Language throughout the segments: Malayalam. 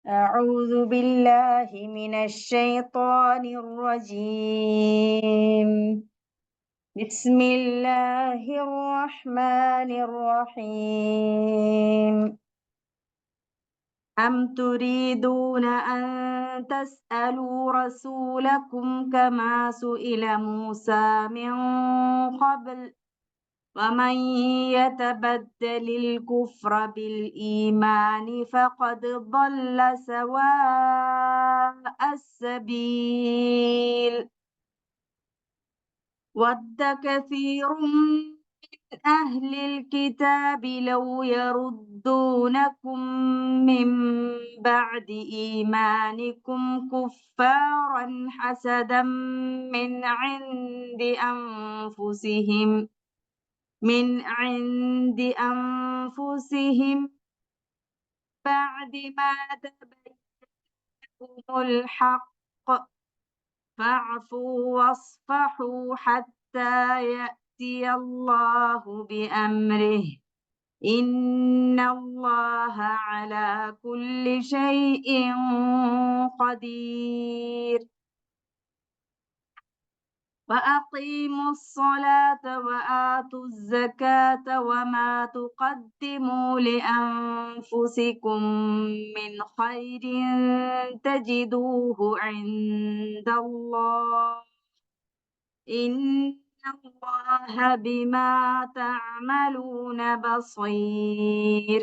أعوذ بالله من الشيطان الرجيم. بسم الله الرحمن الرحيم. أم تريدون أن تسألوا رسولكم كما سئل موسى من قبل ومن يتبدل الكفر بالإيمان فقد ضل سواء السبيل. ود كثير من أهل الكتاب لو يردونكم من بعد إيمانكم كفارا حسدا من عند أنفسهم بعد ما تبين لهم الحق فاعفوا واصفحوا حتى يأتي الله بأمره إن الله على كل شيء قدير. وأقيموا الصلاة وآتوا الزكاة وما تقدموا لأنفسكم من خير تجدوه عند الله إن الله بما تعملون بصير.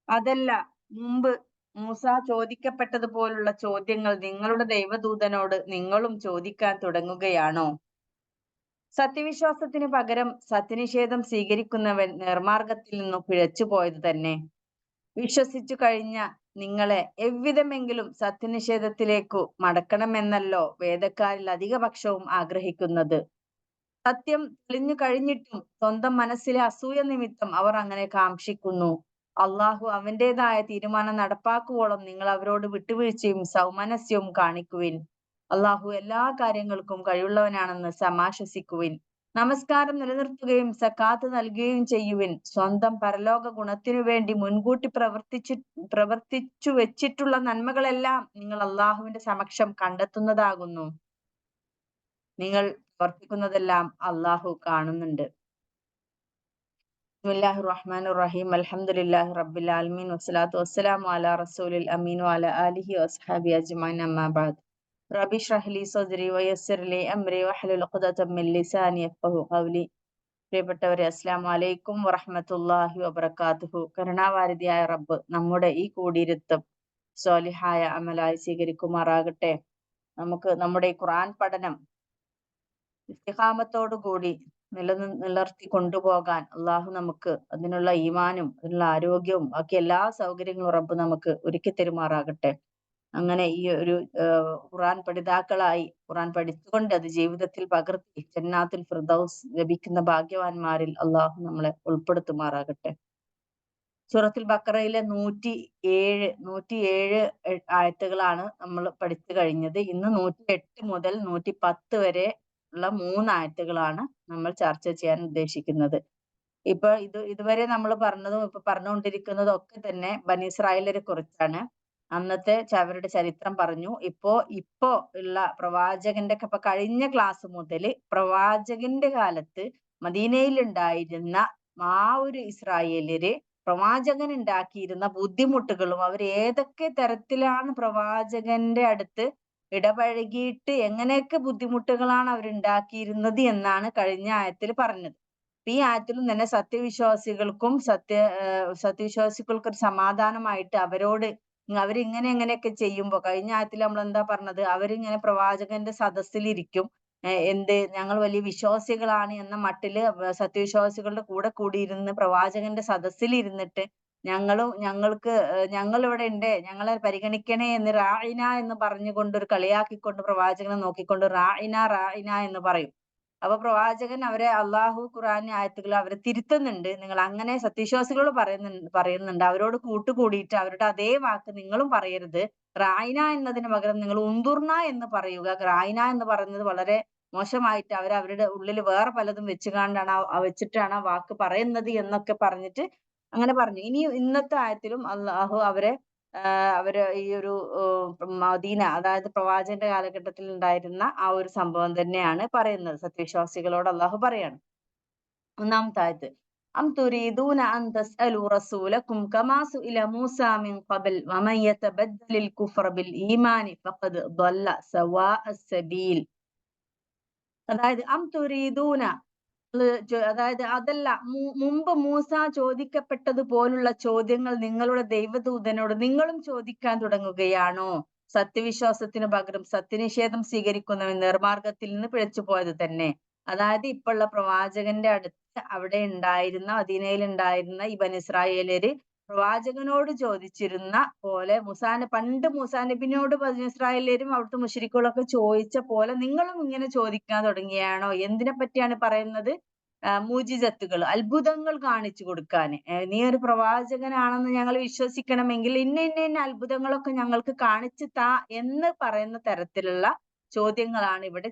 അതല്ല മുമ്പ് മൂസ ചോദിക്കപ്പെട്ടതുപോലുള്ള ചോദ്യങ്ങൾ നിങ്ങളുടെ ദൈവദൂതനോട് നിങ്ങളും ചോദിക്കാൻ തുടങ്ങുകയാണോ? സത്യവിശ്വാസത്തിന് പകരം സത്യനിഷേധം സ്വീകരിക്കുന്നവൻ നിർമാർഗത്തിൽ നിന്നു പിഴച്ചു പോയത് തന്നെ. വിശ്വസിച്ചു കഴിഞ്ഞ നിങ്ങളെ എவ்விதമെങ്കിലും സത്യനിഷേധത്തിലേക്കു മടക്കണമെന്നല്ലോ വേദക്കാരിൽ അധികപക്ഷവും ആഗ്രഹിക്കുന്നത്. സത്യം തെളിഞ്ഞു കഴിഞ്ഞിട്ടും സ്വന്തം മനസ്സിലെ അസൂയ നിമിത്തം അവർ അങ്ങനെ കാംക്ഷിക്കുന്നു. അള്ളാഹു അവന്റേതായ തീരുമാനം നടപ്പാക്കുവോളം നിങ്ങൾ അവരോട് വിട്ടുവീഴ്ചയും സൗമനസ്യവും കാണിക്കുവിൻ. അള്ളാഹു എല്ലാ കാര്യങ്ങൾക്കും കഴിവുള്ളവനാണെന്ന് സമാശ്വസിക്കുവിൻ. നമസ്കാരം നിലനിർത്തുകയും സക്കാത്ത് നൽകുകയും ചെയ്യുവിൻ. സ്വന്തം പരലോക ഗുണത്തിനു വേണ്ടി മുൻകൂട്ടി പ്രവർത്തിച്ചു വെച്ചിട്ടുള്ള നന്മകളെല്ലാം നിങ്ങൾ അള്ളാഹുവിന്റെ സമക്ഷം കണ്ടെത്തുന്നതാകുന്നു. നിങ്ങൾ പ്രവർത്തിക്കുന്നതെല്ലാം അള്ളാഹു കാണുന്നുണ്ട്. ബിസ്മില്ലാഹിർ റഹ്മാനിർ റഹീം. അൽഹംദുലില്ലാഹി റബ്ബിൽ ആലമീൻ വസ്സലാത്തു വസ്സലാമു അലാ റസൂലിൽ അമീൻ വഅലാ ആലിഹി വസ്ഹബിഹി അജ്മഈൻ അമ്മാ ബഅദ്. റബ്ബി ഇശ്റഹ് ലി സദ്രി വയസ്സിർ ലി അംരി വഹ്ലുൽ ഉഖ്ദതം മിൻ ലിസാനി യഫ്ഖഹു ഖൗലി. പ്രിയപ്പെട്ടവരെ, അസ്സലാമു അലൈക്കും വറഹ്മത്തുള്ളാഹി വബറകാതുഹു. കരുണാവാരിധിയായ റബ്ബ് നമ്മുടെ ഈ കൂടിയിരുത്തം സ്വാലിഹായ അമലായി സ്വീകരിക്കുമാറാകട്ടെ. നമുക്ക് നമ്മുടെ ഈ ഖുർആൻ പഠനം ഇസ്തിഖാമത്തോടു കൂടി നിലനിർത്തി കൊണ്ടുപോകാൻ അള്ളാഹു നമുക്ക് അതിനുള്ള ഈമാനും അതിനുള്ള ആരോഗ്യവും ബാക്കി എല്ലാ സൗകര്യങ്ങളും റബ്ബ് നമുക്ക് ഒരുക്കി തരുമാറാകട്ടെ. അങ്ങനെ ഈ ഒരു ഖുർആൻ പഠിതാക്കളായി ഖുർആൻ പഠിച്ചുകൊണ്ട് അത് ജീവിതത്തിൽ പകർത്തി ജന്നാത്തുൽ ഫിർദൗസ് ലഭിക്കുന്ന ഭാഗ്യവാന്മാരിൽ അള്ളാഹു നമ്മളെ ഉൾപ്പെടുത്തുമാറാകട്ടെ. സൂറത്തുൽ ബഖറയിലെ 107 ആയത്തുകളാണ് നമ്മൾ പഠിച്ചു കഴിഞ്ഞത്. ഇന്ന് 108 മുതൽ 110 വരെ ഉള്ള 3 ആയത്തുകളാണ് നമ്മൾ ചർച്ച ചെയ്യാൻ ഉദ്ദേശിക്കുന്നത്. ഇപ്പൊ ഇതുവരെ നമ്മൾ പറഞ്ഞതും ഇപ്പൊ പറഞ്ഞുകൊണ്ടിരിക്കുന്നതും ഒക്കെ തന്നെ ബനി ഇസ്രായേലിനെ കുറിച്ചാണ്. അന്നത്തെ അവരുടെ ചരിത്രം പറഞ്ഞു. ഇപ്പോ ഉള്ള പ്രവാചകന്റെ ഇപ്പൊ കഴിഞ്ഞ ക്ലാസ് മുതൽ പ്രവാചകന്റെ കാലത്ത് മദീനയിൽ ഉണ്ടായിരുന്ന ആ ഒരു ഇസ്രായേലിയര് പ്രവാചകൻ ഉണ്ടാക്കിയിരുന്ന ബുദ്ധിമുട്ടുകളും അവർ ഏതൊക്കെ തരത്തിലാണ് പ്രവാചകന്റെ അടുത്ത് ഇടപഴകിയിട്ട് എങ്ങനെയൊക്കെ ബുദ്ധിമുട്ടുകളാണ് അവരുണ്ടാക്കിയിരുന്നത് എന്നാണ് കഴിഞ്ഞ ആയത്തിൽ പറഞ്ഞത്. ഈ ആയത്തിലും തന്നെ സത്യവിശ്വാസികൾക്ക് ഒരു സമാധാനമായിട്ട് അവരോട് അവരിങ്ങനെ എങ്ങനെയൊക്കെ ചെയ്യുമ്പോ കഴിഞ്ഞ ആയത്തിൽ നമ്മൾ എന്താ പറഞ്ഞത്, അവരിങ്ങനെ പ്രവാചകന്റെ സദസ്സിലിരിക്കും. ഞങ്ങൾ വലിയ വിശ്വാസികളാണ് എന്ന മട്ടില് സത്യവിശ്വാസികളുടെ കൂടെ കൂടിയിരുന്ന് പ്രവാചകന്റെ സദസ്സിലിരുന്നിട്ട് ഞങ്ങൾ ഇവിടെ ഉണ്ട്, ഞങ്ങളെ പരിഗണിക്കണേ എന്ന് റായിന എന്ന് പറഞ്ഞുകൊണ്ട് ഒരു കളിയാക്കിക്കൊണ്ട് പ്രവാചകനെ നോക്കിക്കൊണ്ട് റായിന എന്ന് പറയും. അപ്പൊ പ്രവാചകൻ അവരെ അള്ളാഹു ഖുർആൻ ആയത്തുകൾ അവരെ തിരുത്തുന്നുണ്ട്. നിങ്ങൾ അങ്ങനെ സത്യവിശ്വാസികളോട് പറയുന്നുണ്ട് അവരോട് കൂട്ടുകൂടിയിട്ട് അവരുടെ അതേ വാക്ക് നിങ്ങളും പറയരുത്. റായിന എന്നതിന് പകരം നിങ്ങൾ ഉന്തുർന എന്ന് പറയുക. റായിന എന്ന് പറയുന്നത് വളരെ മോശമായിട്ട് അവരുടെ ഉള്ളിൽ വേറെ പലതും വെച്ചിട്ടാണ് ആ വാക്ക് പറയുന്നത് എന്നൊക്കെ പറഞ്ഞിട്ട് അങ്ങനെ പറഞ്ഞു. ഇനി ഇന്നത്തെ ആയത്തിലും അള്ളാഹു അവരെ അവര് ഈ ഒരു മദീന, അതായത് പ്രവാചകന്റെ കാലഘട്ടത്തിൽ ഉണ്ടായിരുന്ന ആ ഒരു സംഭവം തന്നെയാണ് പറയുന്നത്. സത്യവിശ്വാസികളോട് അള്ളാഹു പറയാണ്. ഒന്നാമത്തെ ആയത്ത്, അം തുരീദൂന അൻ തസ്അലു റസൂലക്കും കമാ സുഇല മൂസ മിൻ ഖബൽ വമൻ യതബദ്ദലിൽ കുഫ്ര ബിൽ ഈമാനി ഫഖദ് ضل സവാഅ السبيل. അതായത് അം തുരീദൂന, അതായത് അതല്ല, മുമ്പ് മൂസ ചോദിക്കപ്പെട്ടതുപോലുള്ള ചോദ്യങ്ങൾ നിങ്ങളുടെ ദൈവദൂതനോട് നിങ്ങളും ചോദിക്കാൻ തുടങ്ങുകയാണോ? സത്യവിശ്വാസത്തിനു പകരം സത്യനിഷേധം സ്വീകരിക്കുന്നവൻ നിർമാർഗത്തിൽ നിന്ന് പിഴച്ചുപോയത് തന്നെ. അതായത് ഇപ്പോഴുള്ള പ്രവാചകന്റെ അടുത്ത് അവിടെ ഉണ്ടായിരുന്ന, മദീനയിൽ ഉണ്ടായിരുന്ന ഈ ബനിസ്രായേലര് പ്രവാചകനോട് ചോദിച്ചിരുന്ന പോലെ, പണ്ട് മൂസാ നബിനോട് ബനിസ്രായേലരും അവിടുത്തെ മുശ്രിക്കുകളൊക്കെ ചോദിച്ച പോലെ നിങ്ങളും ഇങ്ങനെ ചോദിക്കാൻ തുടങ്ങിയാണോ? എന്തിനെ പറ്റിയാണ് പറയുന്നത്? മുജിസത്തുകൾ, അത്ഭുതങ്ങൾ കാണിച്ചു കൊടുക്കാന്. നീ ഒരു പ്രവാചകനാണെന്ന് ഞങ്ങൾ വിശ്വസിക്കണമെങ്കിൽ ഇന്ന ഇന്ന ഇന്ന അത്ഭുതങ്ങളൊക്കെ ഞങ്ങൾക്ക് കാണിച്ചു താ എന്ന് പറയുന്ന തരത്തിലുള്ള ചോദ്യങ്ങളാണ് ഇവിടെ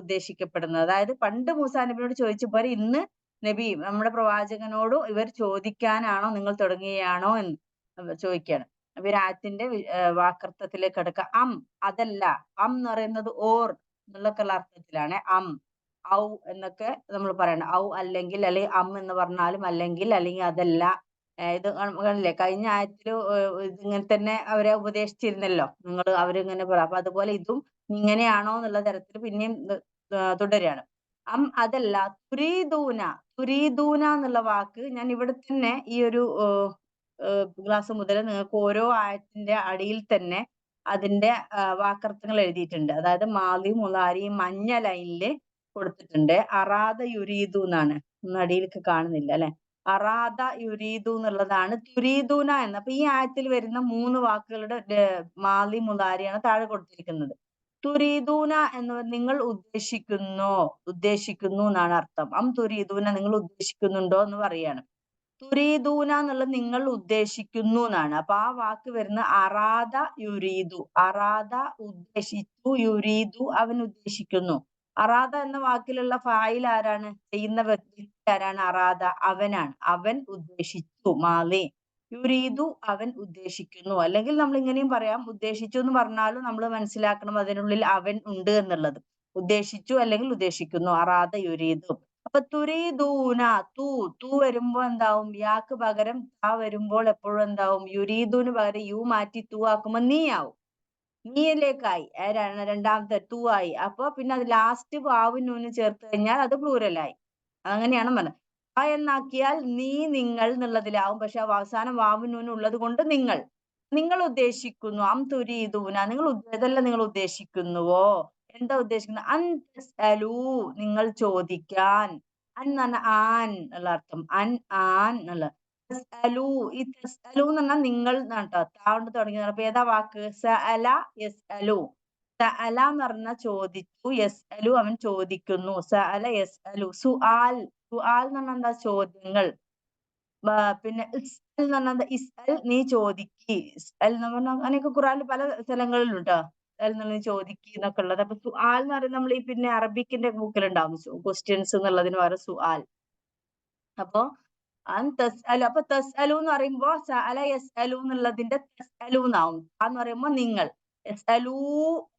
ഉദ്ദേശിക്കപ്പെടുന്നത്. അതായത് പണ്ട് മൂസാ നബിയോട് ചോദിച്ച പോലെ ഇന്ന് നബി നമ്മുടെ പ്രവാചകനോട് ഇവർ ചോദിക്കാനാണോ നിങ്ങൾ തുടങ്ങുകയാണോ എന്ന് ചോദിക്കുകയാണ്. അപ്പൊ ഈ ആയത്തിന്റെ വാക്കർത്ഥത്തിലേക്ക് കിടക്കുക. അതല്ല, എന്ന് പറയുന്നത് ഓർ എന്നുള്ളൊക്കെയുള്ള അർത്ഥത്തിലാണ്. ഔ എന്നൊക്കെ നമ്മൾ പറയണം. ഔ അല്ലെങ്കിൽ എന്ന് പറഞ്ഞാലും അല്ലെങ്കിൽ അതല്ല. ഇത് കണ്ടില്ലേ, കഴിഞ്ഞ ആയത്തിൽ ഇങ്ങനെ തന്നെ അവരെ ഉപദേശിച്ചിരുന്നല്ലോ, അവരിങ്ങനെ പറയാം. അപ്പൊ അതുപോലെ ഇതും ഇങ്ങനെയാണോ എന്നുള്ള തരത്തിൽ പിന്നെയും തുടരുകയാണ്. അതല്ല, തുരീദൂന എന്നുള്ള വാക്ക് ഞാൻ ഇവിടെ തന്നെ ഈ ഒരു ക്ലാസ് മുതൽ നിങ്ങൾക്ക് ഓരോ ആയത്തിന്റെ അടിയിൽ തന്നെ അതിന്റെ വാക്കർത്ഥങ്ങൾ എഴുതിയിട്ടുണ്ട്. അതായത് മാളി മുളാരി മഞ്ഞ ലൈനില് കൊടുത്തിട്ടുണ്ട്. അറാദ യുരീദു എന്നാണ്, ഒന്നും അടിയിലേക്ക് കാണുന്നില്ല അല്ലെ. അറാദ യുരീദു എന്നുള്ളതാണ് തുരീദൂന എന്ന്. അപ്പൊ ഈ ആയത്തിൽ വരുന്ന 3 വാക്കുകളുടെ മാളി മുളാരിയാണ് താഴെ കൊടുത്തിരിക്കുന്നത്. തുരീദൂന എന്ന് നിങ്ങൾ ഉദ്ദേശിക്കുന്നു എന്നാണ് അർത്ഥം. തുരീദൂന, നിങ്ങൾ ഉദ്ദേശിക്കുന്നുണ്ടോ എന്ന് പറയാണ്. തുരീദൂന എന്നുള്ളത് നിങ്ങൾ ഉദ്ദേശിക്കുന്നു എന്നാണ്. അപ്പൊ ആ വാക്ക് വരുന്ന അറാദ യുരീദു. അറാദ ഉദ്ദേശിച്ചു, യുരീദു അവൻ ഉദ്ദേശിക്കുന്നു. അറാദ എന്ന വാക്കിലുള്ള ഫായിൽ ആരാണ്? ചെയ്യുന്ന വ്യക്തി ആരാണ്? അറാദ, അവനാണ്. അവൻ ഉദ്ദേശിച്ചു, മാലി. യുരീദു അവൻ ഉദ്ദേശിക്കുന്നു. അല്ലെങ്കിൽ നമ്മൾ ഇങ്ങനെയും പറയാം, ഉദ്ദേശിച്ചു എന്ന് പറഞ്ഞാലും നമ്മൾ മനസ്സിലാക്കണം അതിനുള്ളിൽ അവൻ ഉണ്ട് എന്നുള്ളത്. ഉദ്ദേശിച്ചു അല്ലെങ്കിൽ ഉദ്ദേശിക്കുന്നു. അറാദ യുരീദു. അപ്പൊ തുരീദൂന, തൂ വരുമ്പോ എന്താവും? യാക്ക് പകരം താ വരുമ്പോൾ എപ്പോഴും എന്താവും? യുരീദുന് പകരം യു മാറ്റി തൂ ആക്കുമ്പോ നീ ആവും. നീയിലേക്കായി, രണ്ടാമത്തെ തൂ ആയി. അപ്പൊ പിന്നെ അത് ലാസ്റ്റ് വാവും നൂന് ചേർത്ത് കഴിഞ്ഞാൽ അത് പ്ലൂരലായി. അങ്ങനെയാണ് പറഞ്ഞത്. എന്നാക്കിയാൽ നീ, നിങ്ങൾ എന്നുള്ളതിലാവും. പക്ഷെ അവസാനം വാവും നൂനും ഉള്ളത് കൊണ്ട് നിങ്ങൾ ഉദ്ദേശിക്കുന്നു. തുരീദൂന, ഇതെല്ലാം നിങ്ങൾ ഉദ്ദേശിക്കുന്നുവോ? എന്താ ഉദ്ദേശിക്കുന്നത്? നിങ്ങൾ ചോദിക്കാൻ. എന്ന് പറഞ്ഞ ആൻ എന്നുള്ള അർത്ഥം. ആൻ എന്നുള്ള. ഈ തസ്അലു എന്ന് പറഞ്ഞാൽ നിങ്ങൾ എന്നാണ് കേട്ടോ. താണ്ട് തുടങ്ങിയത്. അപ്പൊ ഏതാ വാക്ക്? സഅല യസ്അലു. സഅല എന്ന് പറഞ്ഞാൽ ചോദിച്ചു, യസ്അലു അവൻ ചോദിക്കുന്നു. സഅല യസ്അലു. സുആൽ എന്ന് പറഞ്ഞാൽ എന്താ? ചോദ്യങ്ങൾ. പിന്നെ ഇസ്അൽ എന്ന് പറഞ്ഞാൽ ഇസ്അൽ, നീ ചോദിക്ക്. ഇസ്അൽ എന്ന് പറഞ്ഞാൽ അങ്ങനെയൊക്കെ ഖുർആനിൽ പല സ്ഥലങ്ങളിലും കേട്ടോ. നീ ചോദിക്ക് എന്നൊക്കെ ഉള്ളത്. അപ്പൊ സുആൽ എന്ന് പറയുന്നത് നമ്മൾ ഈ പിന്നെ അറബിക്കിന്റെ ബുക്കിലുണ്ടാവും, ക്വസ്റ്റ്യൻസ് എന്നുള്ളതിന് പകരം സുആൽ. അപ്പൊ അപ്പൊ തസ്അലു എന്ന് പറയുമ്പോ സഅല യസ്അലു എന്നുള്ളതിന്റെ തസ്അലു എന്നാവും. എന്ന് പറയുമ്പോ നിങ്ങൾ. യസ്അലൂ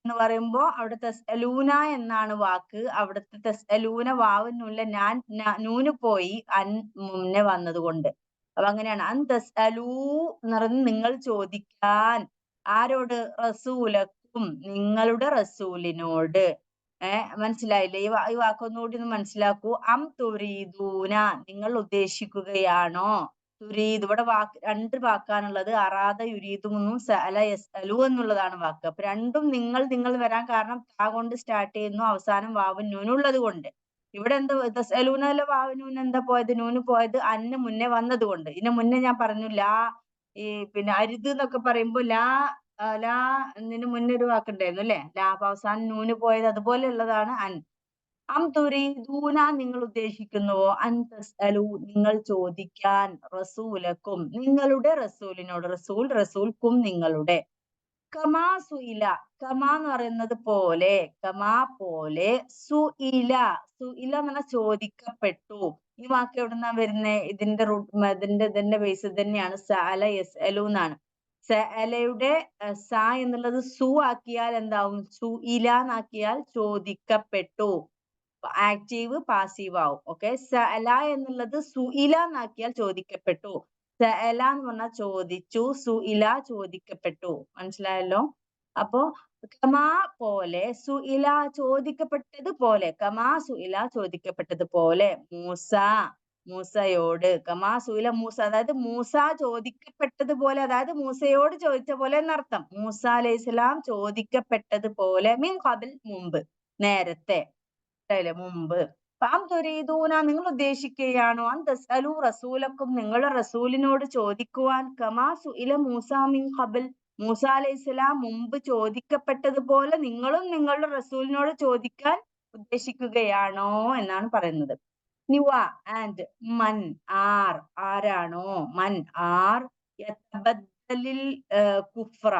എന്ന് പറയുമ്പോ അവിടെ തസ്അലൂന എന്നാണ് വാക്ക്. അവിടുത്തെ തസ്അലൂന വാവുന്നില്ല, നൂന് പോയി മുന്നേ വന്നത് കൊണ്ട്. അപ്പൊ അങ്ങനെയാണ്. തസ്അലൂ എന്ന് പറയുന്നത് നിങ്ങൾ ചോദിക്കാൻ. ആരോട്? റസൂലക്കും, നിങ്ങളുടെ റസൂലിനോട്. മനസ്സിലായില്ലേ? ഈ വാക്കൊന്നുകൂടി ഒന്ന് മനസ്സിലാക്കൂ. തുരീദൂന, നിങ്ങൾ ഉദ്ദേശിക്കുകയാണോ? തുരീദ്, ഇവിടെ രണ്ട് വാക്കാണുള്ളത്. അറാദ യുരീദുന്നും സഅല യസ്അലു എന്നുള്ളതാണ് വാക്ക്. അപ്പൊ രണ്ടും നിങ്ങൾ വരാൻ കാരണം താ കൊണ്ട് സ്റ്റാർട്ട് ചെയ്യുന്നു, അവസാനം വാവും നൂനും ഉള്ളത് കൊണ്ട്. ഇവിടെ എന്താ തസ്അലൂനല്ല, വാവും നൂന് എന്താ പോയത്? നൂന് പോയത് അന്ന് മുന്നേ വന്നത് കൊണ്ട്. ഇതിന് മുന്നേ ഞാൻ പറഞ്ഞു ഈ പിന്നെ അരുത് എന്നൊക്കെ പറയുമ്പോ ലാ എന്നതിന് മുന്നേ ഒരു വാക്കുണ്ടായിരുന്നു അല്ലെ, ലാ. അപ്പൊ അവസാനം നൂന് പോയത് അതുപോലെയുള്ളതാണ് തുരീദൂന, നിങ്ങൾ ഉദ്ദേശിക്കുന്നുവോ? തസ്അലു, നിങ്ങൾ ചോദിക്കാൻ. റസൂലക്കും, നിങ്ങളുടെ റസൂലിനോട്. റസൂൽക്കും, നിങ്ങളുടെ. കമാ സുഇല, കമാ എന്ന് പറയുന്നത് പോലെ, കമാ പോലെ. സുഇല എന്ന് പറഞ്ഞാൽ ചോദിക്കപ്പെട്ടു. ഈ വാക്ക് എവിടുന്നാ വരുന്നേ? ഇതിന്റെ ബേസ് തന്നെയാണ് സഅല യസ്അലു എന്നാണ്. സഅലയുടെ സ എന്നുള്ളത് സു ആക്കിയാൽ എന്താവും? സുഇലാന്നാക്കിയാൽ ചോദിക്കപ്പെട്ടു. ആക്റ്റീവ് പാസീവ് ആവും. ഓക്കെ. സഅല എന്നുള്ളത് സുഇല എന്നാക്കിയാൽ ചോദിക്കപ്പെട്ടു. സഅല എന്ന് പറഞ്ഞാൽ ചോദിച്ചു, സുഇല ചോദിക്കപ്പെട്ടു. മനസ്സിലായല്ലോ? അപ്പോ കമാ പോലെ, സുഇല ചോദിക്കപ്പെട്ടത് പോലെ, കമാ സുഇല ചോദിക്കപ്പെട്ടത് പോലെ, മൂസ മൂസയോട്, കമാ സുഇല മൂസ, അതായത് മൂസ ചോദിക്കപ്പെട്ടത് പോലെ, അതായത് മൂസയോട് ചോദിച്ച പോലെ എന്നർത്ഥം. മൂസ അലൈഹിസ്സലാം ചോദിക്കപ്പെട്ടത് പോലെ, മിൻ ഖബൽ മുമ്പ്, നേരത്തെ, മുമ്പ്. ഫാം തുരീദൂന നിങ്ങൾ ഉദ്ദേശിക്കുകയാണോ? അൻ തസ്അലു റസൂലക്കും നിങ്ങളുടെ റസൂലിനോട് ചോദിക്കുവാൻ, കമാ സുഇല മൂസ മിൻ ഖബൽ, മൂസ അലൈഹിസ്സലാം മുമ്പ് ചോദിക്കപ്പെട്ടതുപോലെ നിങ്ങളും നിങ്ങളുടെ റസൂലിനോട് ചോദിക്കാൻ ഉദ്ദേശിക്കുകയാണോ എന്നാണ് പറയുന്നത്. നിവ ആൻഡ് മൻ ആർ, ആരാണോ, മൻ ആർ, യതബദ്ദലിൽ കുഫ്ര,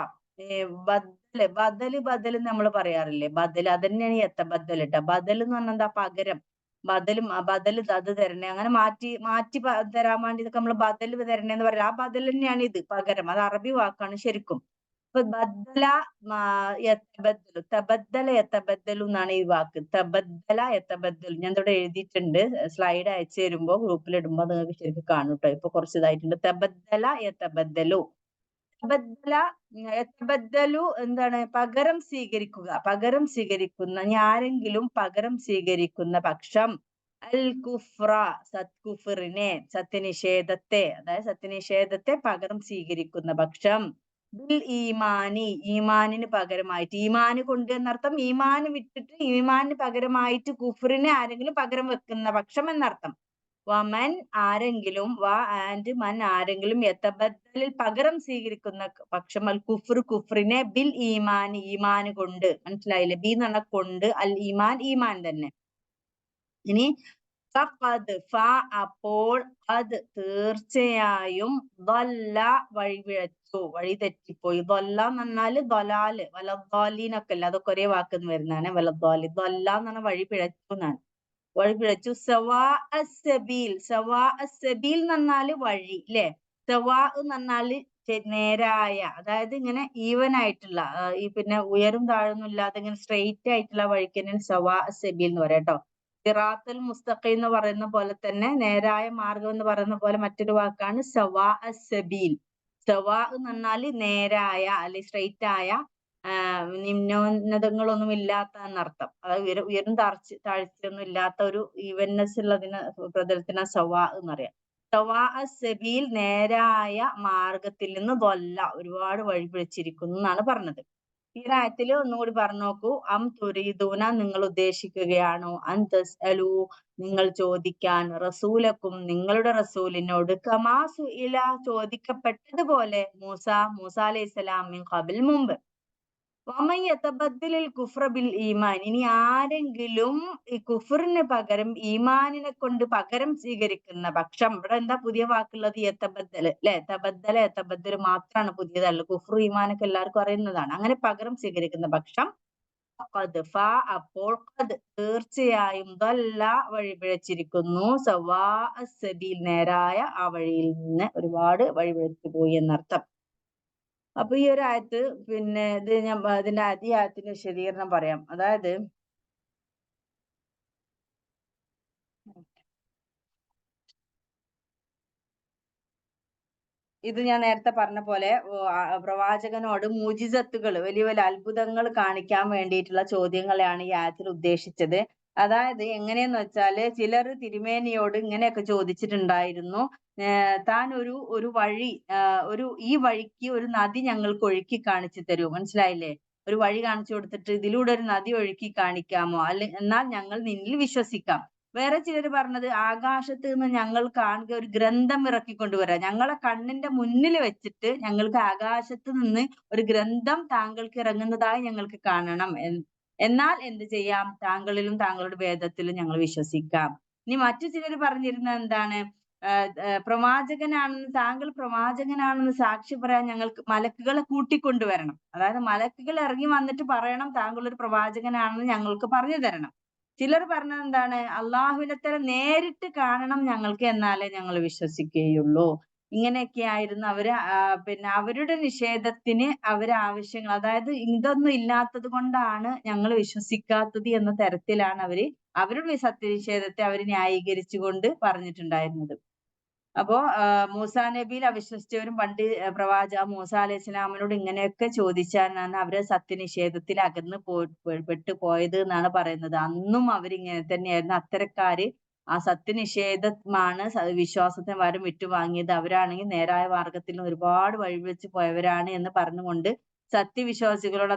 ബദല് ബദല് ബദല് നമ്മൾ പറയാറില്ലേ, ബദല് അതന്നെയാണ് യത്തബദ്ദൽ ട്ടോ. ബദൽ എന്ന് പറഞ്ഞാൽ എന്താ? പകരം. ബദലും ബദല് അത് തരണേ, അങ്ങനെ മാറ്റി മാറ്റി തരാൻ വേണ്ടി ഇതൊക്കെ നമ്മൾ ബദല് തരണേന്ന് പറയാം. ആ ബദൽ തന്നെയാണ് ഇത്, പകരം. അത് അറബി വാക്കാണ് ശരിക്കും. ഇപ്പൊ ബദ്ദല യത്തബദ്ദലു, തബദ്ദല യത്തബദ്ദലു എന്നാണ് ഈ വാക്ക്. തബദ്ദല യത്തബദ്ദലു ഞാൻ ഇവിടെ എഴുതിയിട്ടുണ്ട്. സ്ലൈഡ് അയച്ചു തരുമ്പോ ഗ്രൂപ്പിൽ ഇടുമ്പോ നിങ്ങൾക്ക് ശരിക്കും കാണും ട്ടോ. ഇപ്പൊ കുറച്ച് ഇതായിട്ടുണ്ട്. തബദ്ദല യത്തബദ്ദലു. യതബദ്ദലു എന്താണ്? പകരം സ്വീകരിക്കുക, പകരം സ്വീകരിക്കുന്ന, ആരെങ്കിലും പകരം സ്വീകരിക്കുന്ന പക്ഷം, അൽ കുഫ്ര സത്കുഫറിനെ, സത്യനിഷേധത്തെ, അതായത് സത്യനിഷേധത്തെ പകരം സ്വീകരിക്കുന്ന പക്ഷം, ബിൽ ഈമാനി ഈമാനിന് പകരമായിട്ട്, ഈമാന് കൊണ്ട് എന്നർത്ഥം, ഈമാന് വിട്ടിട്ട് ഈമാനിന് പകരമായിട്ട് കുഫറിനെ ആരെങ്കിലും പകരം വെക്കുന്ന പക്ഷം എന്നർത്ഥം. വമൻ ആരെങ്കിലും, ആൻഡ് മൻ ആരെങ്കിലും, യതബദ്ദലിൽ പകരം സ്വീകരിക്കുന്ന പക്ഷം, അൽ കുഫ്ർ കുഫ്രിനെ, ബിൽ ഈമാൻ ഈമാൻ കൊണ്ട്. മനസ്സിലായില്ലേ? ബി എന്ന് പറഞ്ഞാൽ കൊണ്ട്, അൽ ഈമാൻ ഈമാൻ തന്നെ. ഇനി അപ്പോൾ, അത് തീർച്ചയായും, ദല്ല വഴിപിഴച്ചു, വഴി തെറ്റിപ്പോയി. ദല്ല എന്ന് പറഞ്ഞാല് ദലാല്, വലദ്ദാലീനൊക്കെ അല്ല, അതൊക്കെ ഒരേ വാക്കെന്ന് വരുന്നതാണ്. വലദ്ദാലി, ദല്ല എന്ന് പറഞ്ഞാൽ വഴി പിഴച്ചു എന്നാണ്. വഴി പിഴച്ചു. സവാ അസ്സബീൽ, സവാ അസ്സബീൽ എന്ന് പറഞ്ഞാല് വഴി, ല്ലേ? സവാ എന്ന് പറഞ്ഞാല് നേരായ, അതായത് ഇങ്ങനെ ഈവൻ ആയിട്ടുള്ള, ഈ പിന്നെ ഉയരും താഴൊന്നും ഇല്ലാതെ ഇങ്ങനെ സ്ട്രെയിറ്റ് ആയിട്ടുള്ള വഴിക്ക് തന്നെയാണ് സവാ അസ്സബീൽ എന്ന് പറയാം ട്ടോ. സിറാത്തുൽ മുസ്തഖീം എന്ന് പറയുന്ന പോലെ തന്നെ, നേരായ മാർഗം എന്ന് പറയുന്ന പോലെ മറ്റൊരു വാക്കാണ് സവാ അസ്സബീൽ. സവാ എന്ന് പറഞ്ഞാല് നേരായ, അല്ലെങ്കിൽ സ്ട്രെയിറ്റ് ആയ, നിമ്നോന്നതങ്ങളൊന്നും ഇല്ലാത്ത എന്നർത്ഥം. അതായത് ഉയരും താഴ്ചയൊന്നും ഇല്ലാത്ത ഒരു ഈവൻനെസ് ഉള്ളതിന് പ്രതലത്തിനാ സവാ എന്നറിയാം. സവാ സബീൽ, നേരായ മാർഗത്തിൽ നിന്ന് ദൊല്ല, ഒരുപാട് വഴിപിഴച്ചിരിക്കുന്നു എന്നാണ് പറഞ്ഞത്. ഈ ആയത്തില് ഒന്നുകൂടി പറഞ്ഞു നോക്കൂ. അം തുരീദൂന നിങ്ങൾ ഉദ്ദേശിക്കുകയാണോ, അൻ തസ്അലു നിങ്ങൾ ചോദിക്കാൻ, റസൂലക്കും നിങ്ങളുടെ റസൂലിനോട്, കമാ സുഇല ചോദിക്കപ്പെട്ടതുപോലെ, മൂസ അലൈഹിസ്സലാം മിൻ ഖബൽ മുമ്പ്. വമൻ യതബദ്ദലിൽ കുഫ്ര ബിൽ ഈമാൻ, ഇനി ആരെങ്കിലും ഈ കുഫറിന് പകരം ഈമാനിനെ കൊണ്ട് പകരം സ്വീകരിക്കുന്ന പക്ഷം, ഇവിടെ എന്താ പുതിയ വാക്കുള്ളത്? യതബദ്ദൽ, ല്ലെ? തബദ്ദല യതബദ്ദൽ മാത്രമാണ് പുതിയതല്ല. കുഫ്രു ഈമാനൊക്കെ എല്ലാവർക്കും അറിയുന്നതാണ്. അങ്ങനെ പകരം സ്വീകരിക്കുന്ന പക്ഷം, അപ്പോൾ തീർച്ചയായും, ദല്ല വഴിപിഴച്ചിരിക്കുന്നു, സവാ അസ്സബീൽ നേരായ ആ വഴിയിൽ നിന്ന് ഒരുപാട് വഴിപിഴച്ചു പോയി എന്നർത്ഥം. അപ്പൊ ഈ ഒരു ആയത്ത്, പിന്നെ ഇത് ഞാൻ ഇതിന്റെ ഈ ആയത്തിന്റെ വിശദീകരണം പറയാം. അതായത് ഇത് ഞാൻ നേരത്തെ പറഞ്ഞ പോലെ പ്രവാചകനോട് മുജിസത്തുകൾ, വലിയ വലിയ അത്ഭുതങ്ങൾ കാണിക്കാൻ വേണ്ടിയിട്ടുള്ള ചോദ്യങ്ങളെയാണ് ഈ ആയത്തിൽ ഉദ്ദേശിച്ചത്. അതായത് എങ്ങനെയെന്ന് വെച്ചാല്, ചിലർ തിരുമേനിയോട് ഇങ്ങനെയൊക്കെ ചോദിച്ചിട്ടുണ്ടായിരുന്നു, താൻ ഒരു വഴി, ഈ വഴിക്ക് ഒരു നദി ഞങ്ങൾക്ക് ഒഴുക്കി കാണിച്ചു തരൂ. മനസ്സിലായില്ലേ? ഒരു വഴി കാണിച്ചു കൊടുത്തിട്ട് ഇതിലൂടെ ഒരു നദി ഒഴുക്കി കാണിക്കാമോ, എന്നാൽ ഞങ്ങൾ നിന്നിൽ വിശ്വസിക്കാം. വേറെ ചിലർ പറഞ്ഞത്, ആകാശത്ത് നിന്ന് ഞങ്ങൾ കാണുക ഒരു ഗ്രന്ഥം ഇറക്കിക്കൊണ്ടുവരാം, ഞങ്ങളെ കണ്ണിന്റെ മുന്നിൽ വെച്ചിട്ട് ഞങ്ങൾക്ക് ആകാശത്ത് നിന്ന് ഒരു ഗ്രന്ഥം താങ്കൾക്ക് ഇറങ്ങുന്നതായി ഞങ്ങൾക്ക് കാണണം, എന്നാൽ എന്ത് ചെയ്യാം, താങ്കളിലും താങ്കളുടെ വേദത്തിലും ഞങ്ങൾ വിശ്വസിക്കാം. ഇനി മറ്റു ചിലർ പറഞ്ഞിരുന്നത് എന്താണ്? പ്രവാചകനാണെന്ന്, താങ്കൾ പ്രവാചകനാണെന്ന് സാക്ഷി പറയാൻ ഞങ്ങൾക്ക് മലക്കുകളെ കൂട്ടിക്കൊണ്ടുവരണം. അതായത് മലക്കുകൾ ഇറങ്ങി വന്നിട്ട് പറയണം താങ്കൾ ഒരു പ്രവാചകനാണെന്ന് ഞങ്ങൾക്ക് പറഞ്ഞു തരണം. ചിലർ പറഞ്ഞത് എന്താണ്? അള്ളാഹുവിനെ തന്നെ നേരിട്ട് കാണണം ഞങ്ങൾക്ക്, എന്നാലേ ഞങ്ങൾ വിശ്വസിക്കുകയുള്ളൂ. ഇങ്ങനെയൊക്കെയായിരുന്നു അവര് പിന്നെ അവരുടെ നിഷേധത്തിന് ആവശ്യങ്ങൾ, അതായത് ഇതൊന്നും ഇല്ലാത്തത് കൊണ്ടാണ് ഞങ്ങൾ വിശ്വസിക്കാത്തത് എന്ന തരത്തിലാണ് അവരുടെ സത്യനിഷേധത്തെ അവർ ന്യായീകരിച്ചുകൊണ്ട് പറഞ്ഞിട്ടുണ്ടായിരുന്നത്. അപ്പോ മൂസാ നബിയിൽ അവിശ്വസിച്ചവരും പണ്ട് മൂസ അലൈഹി ഇസ്ലാമിനോട് ഇങ്ങനെയൊക്കെ ചോദിച്ചാലാണ് അവര് സത്യനിഷേധത്തിൽ അകന്ന് പെട്ടു പോയത് എന്നാണ് പറയുന്നത്. അന്നും അവരിങ്ങനെ തന്നെയായിരുന്നു. അത്തരക്കാര് ആ സത്യനിഷേധമാണ് വിശ്വാസത്തിന് പകരം വിട്ടുവാങ്ങിയത്. അവരാണെങ്കിൽ നേരായ മാർഗത്തിൽ ഒരുപാട് വഴിവെച്ച് പോയവരാണ് എന്ന് പറഞ്ഞുകൊണ്ട് സത്യവിശ്വാസികളോട്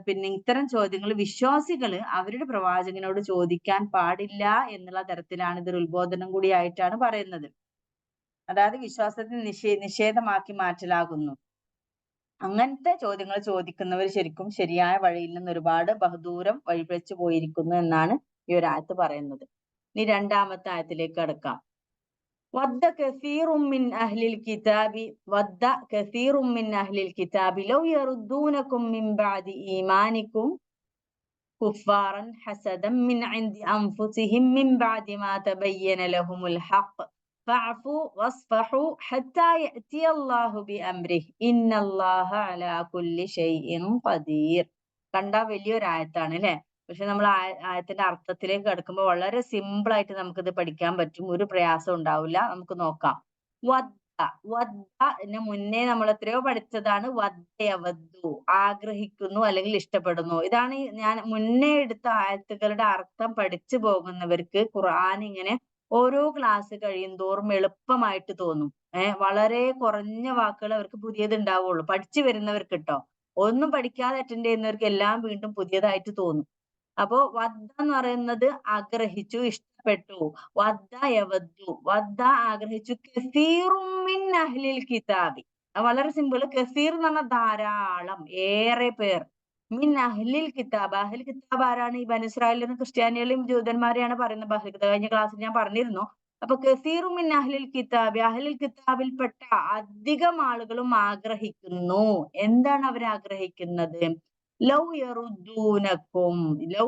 പിന്നെ ഇത്തരം ചോദ്യങ്ങൾ വിശ്വാസികള് അവരുടെ പ്രവാചകനോട് ചോദിക്കാൻ പാടില്ല എന്നുള്ള തരത്തിലാണ് ഇതൊരു ഉത്ബോധനം കൂടിയായിട്ടാണ് പറയുന്നത്. അതായത് വിശ്വാസത്തെ നിഷേധമാക്കി മാറ്റലാകുന്നു. അങ്ങനത്തെ ചോദ്യങ്ങൾ ചോദിക്കുന്നവർ ശരിക്കും ശരിയായ വഴിയിൽ നിന്ന് ഒരുപാട് ബഹുദൂരം വഴിപിഴച്ചു പോയിരിക്കുന്നു എന്നാണ് ഈ ഒരു ആയത്ത് പറയുന്നത്. ഇനി രണ്ടാമത്തെ ആയത്തിലേക്ക് കടക്കാം. വദ്ദ കസീറും മിൻ അഹ്ലിൽ കിതാബി ലൗ യറുദ്ദൂനകും മിൻ ബഅദി ഈമാനികും കുഫാറൻ ഹസദൻ മിൻ ഇൻദി അൻഫുസിഹിം മിൻ ബഅദി മാ തബയ്യന ലഹുമുൽ ഹഖ് ഫഅഫു വസ്ഫഹു ഹത്താ യഅതിയല്ലാഹു ബിഅംരിഹി ഇന്നല്ലാഹ അലാ കുല്ലി ഷൈഇൻ ഖദീർ. കണ്ടാ വലിയൊരു ആയത്താണ് അല്ലേ? പക്ഷെ നമ്മൾ ആയത്തിന്റെ അർത്ഥത്തിലേക്ക് കടക്കുമ്പോൾ വളരെ സിമ്പിൾ ആയിട്ട് നമുക്കിത് പഠിക്കാൻ പറ്റും. ഒരു പ്രയാസം ഉണ്ടാവില്ല. നമുക്ക് നോക്കാം. വദ്ദ മുന്നേ നമ്മൾ എത്രയോ പഠിച്ചതാണ്. വദ്ദയവദ്ദു, ആഗ്രഹിക്കുന്നു അല്ലെങ്കിൽ ഇഷ്ടപ്പെടുന്നു. ഇതാണ് ഞാൻ മുന്നേ എടുത്ത ആയത്തുകളുടെ അർത്ഥം പഠിച്ചു പോകുന്നവർക്ക് ഖുർആൻ ഇങ്ങനെ ഓരോ ക്ലാസ് കഴിയുന്തോറും എളുപ്പമായിട്ട് തോന്നും. വളരെ കുറഞ്ഞ വാക്കുകൾ അവർക്ക് പുതിയത് ഉണ്ടാവുള്ളൂ. പഠിച്ചു വരുന്നവർക്ക് കേട്ടോ. ഒന്നും പഠിക്കാതെ അറ്റൻഡ് ചെയ്യുന്നവർക്ക് എല്ലാം വീണ്ടും പുതിയതായിട്ട് തോന്നും. അപ്പോ വദ്ദ എന്ന് പറയുന്നത് ആഗ്രഹിച്ചു, ഇഷ്ടപ്പെട്ടു. വദ്ദ ആഗ്രഹിച്ചു. കസീറും മിൻ അഹ്ലിൽ കിതാബി, വളരെ സിമ്പിൾ. കസീർ എന്ന് പറഞ്ഞാൽ ധാരാളം, ഏറെ പേർ. മിൻ അഹ്ലിൽ കിതാബ്, അഹ്ലിൽ കിതാബ് ആരാണ്? ഈ ബനൂ ഇസ്രായേലിലും ക്രിസ്ത്യാനികളെയും ജൂതന്മാരെയാണ് പറയുന്നത്. അഹ്ലിൽ കിതാബ് കഴിഞ്ഞ ക്ലാസ്സിൽ ഞാൻ പറഞ്ഞിരുന്നു. അപ്പൊ കസീറും മിൻ അഹ്ലിൽ കിതാബ്, അഹ്ലിൽ കിതാബിൽപ്പെട്ട അധികം ആളുകളും ആഗ്രഹിക്കുന്നു. എന്താണ് അവർ ആഗ്രഹിക്കുന്നത്? ലൗ യറുദ്ദൂനക്കും, ലൗ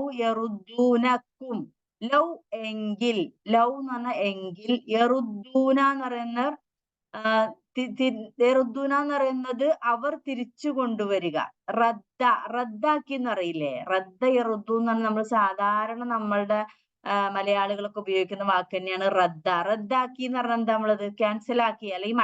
എങ്കിൽ, ലൗ എന്ന് പറഞ്ഞ എങ്കിൽ, യറുദ്ദൂന എന്ന് പറയുന്ന യറുദ്ദൂന എന്ന് പറയുന്നത് അവർ തിരിച്ചു കൊണ്ടുവരിക. റദ്ദാക്കി എന്ന് അറിയില്ലേ? റദ്ദ യറുദ്ദു എന്ന് പറഞ്ഞാൽ നമ്മൾ സാധാരണ നമ്മളുടെ മലയാളികളൊക്കെ ഉപയോഗിക്കുന്ന വാക്ക് തന്നെയാണ് റദ്ദാക്കി എന്ന് പറഞ്ഞാൽ എന്താ? നമ്മളത് ക്യാൻസൽ ആക്കി അല്ലെങ്കിൽ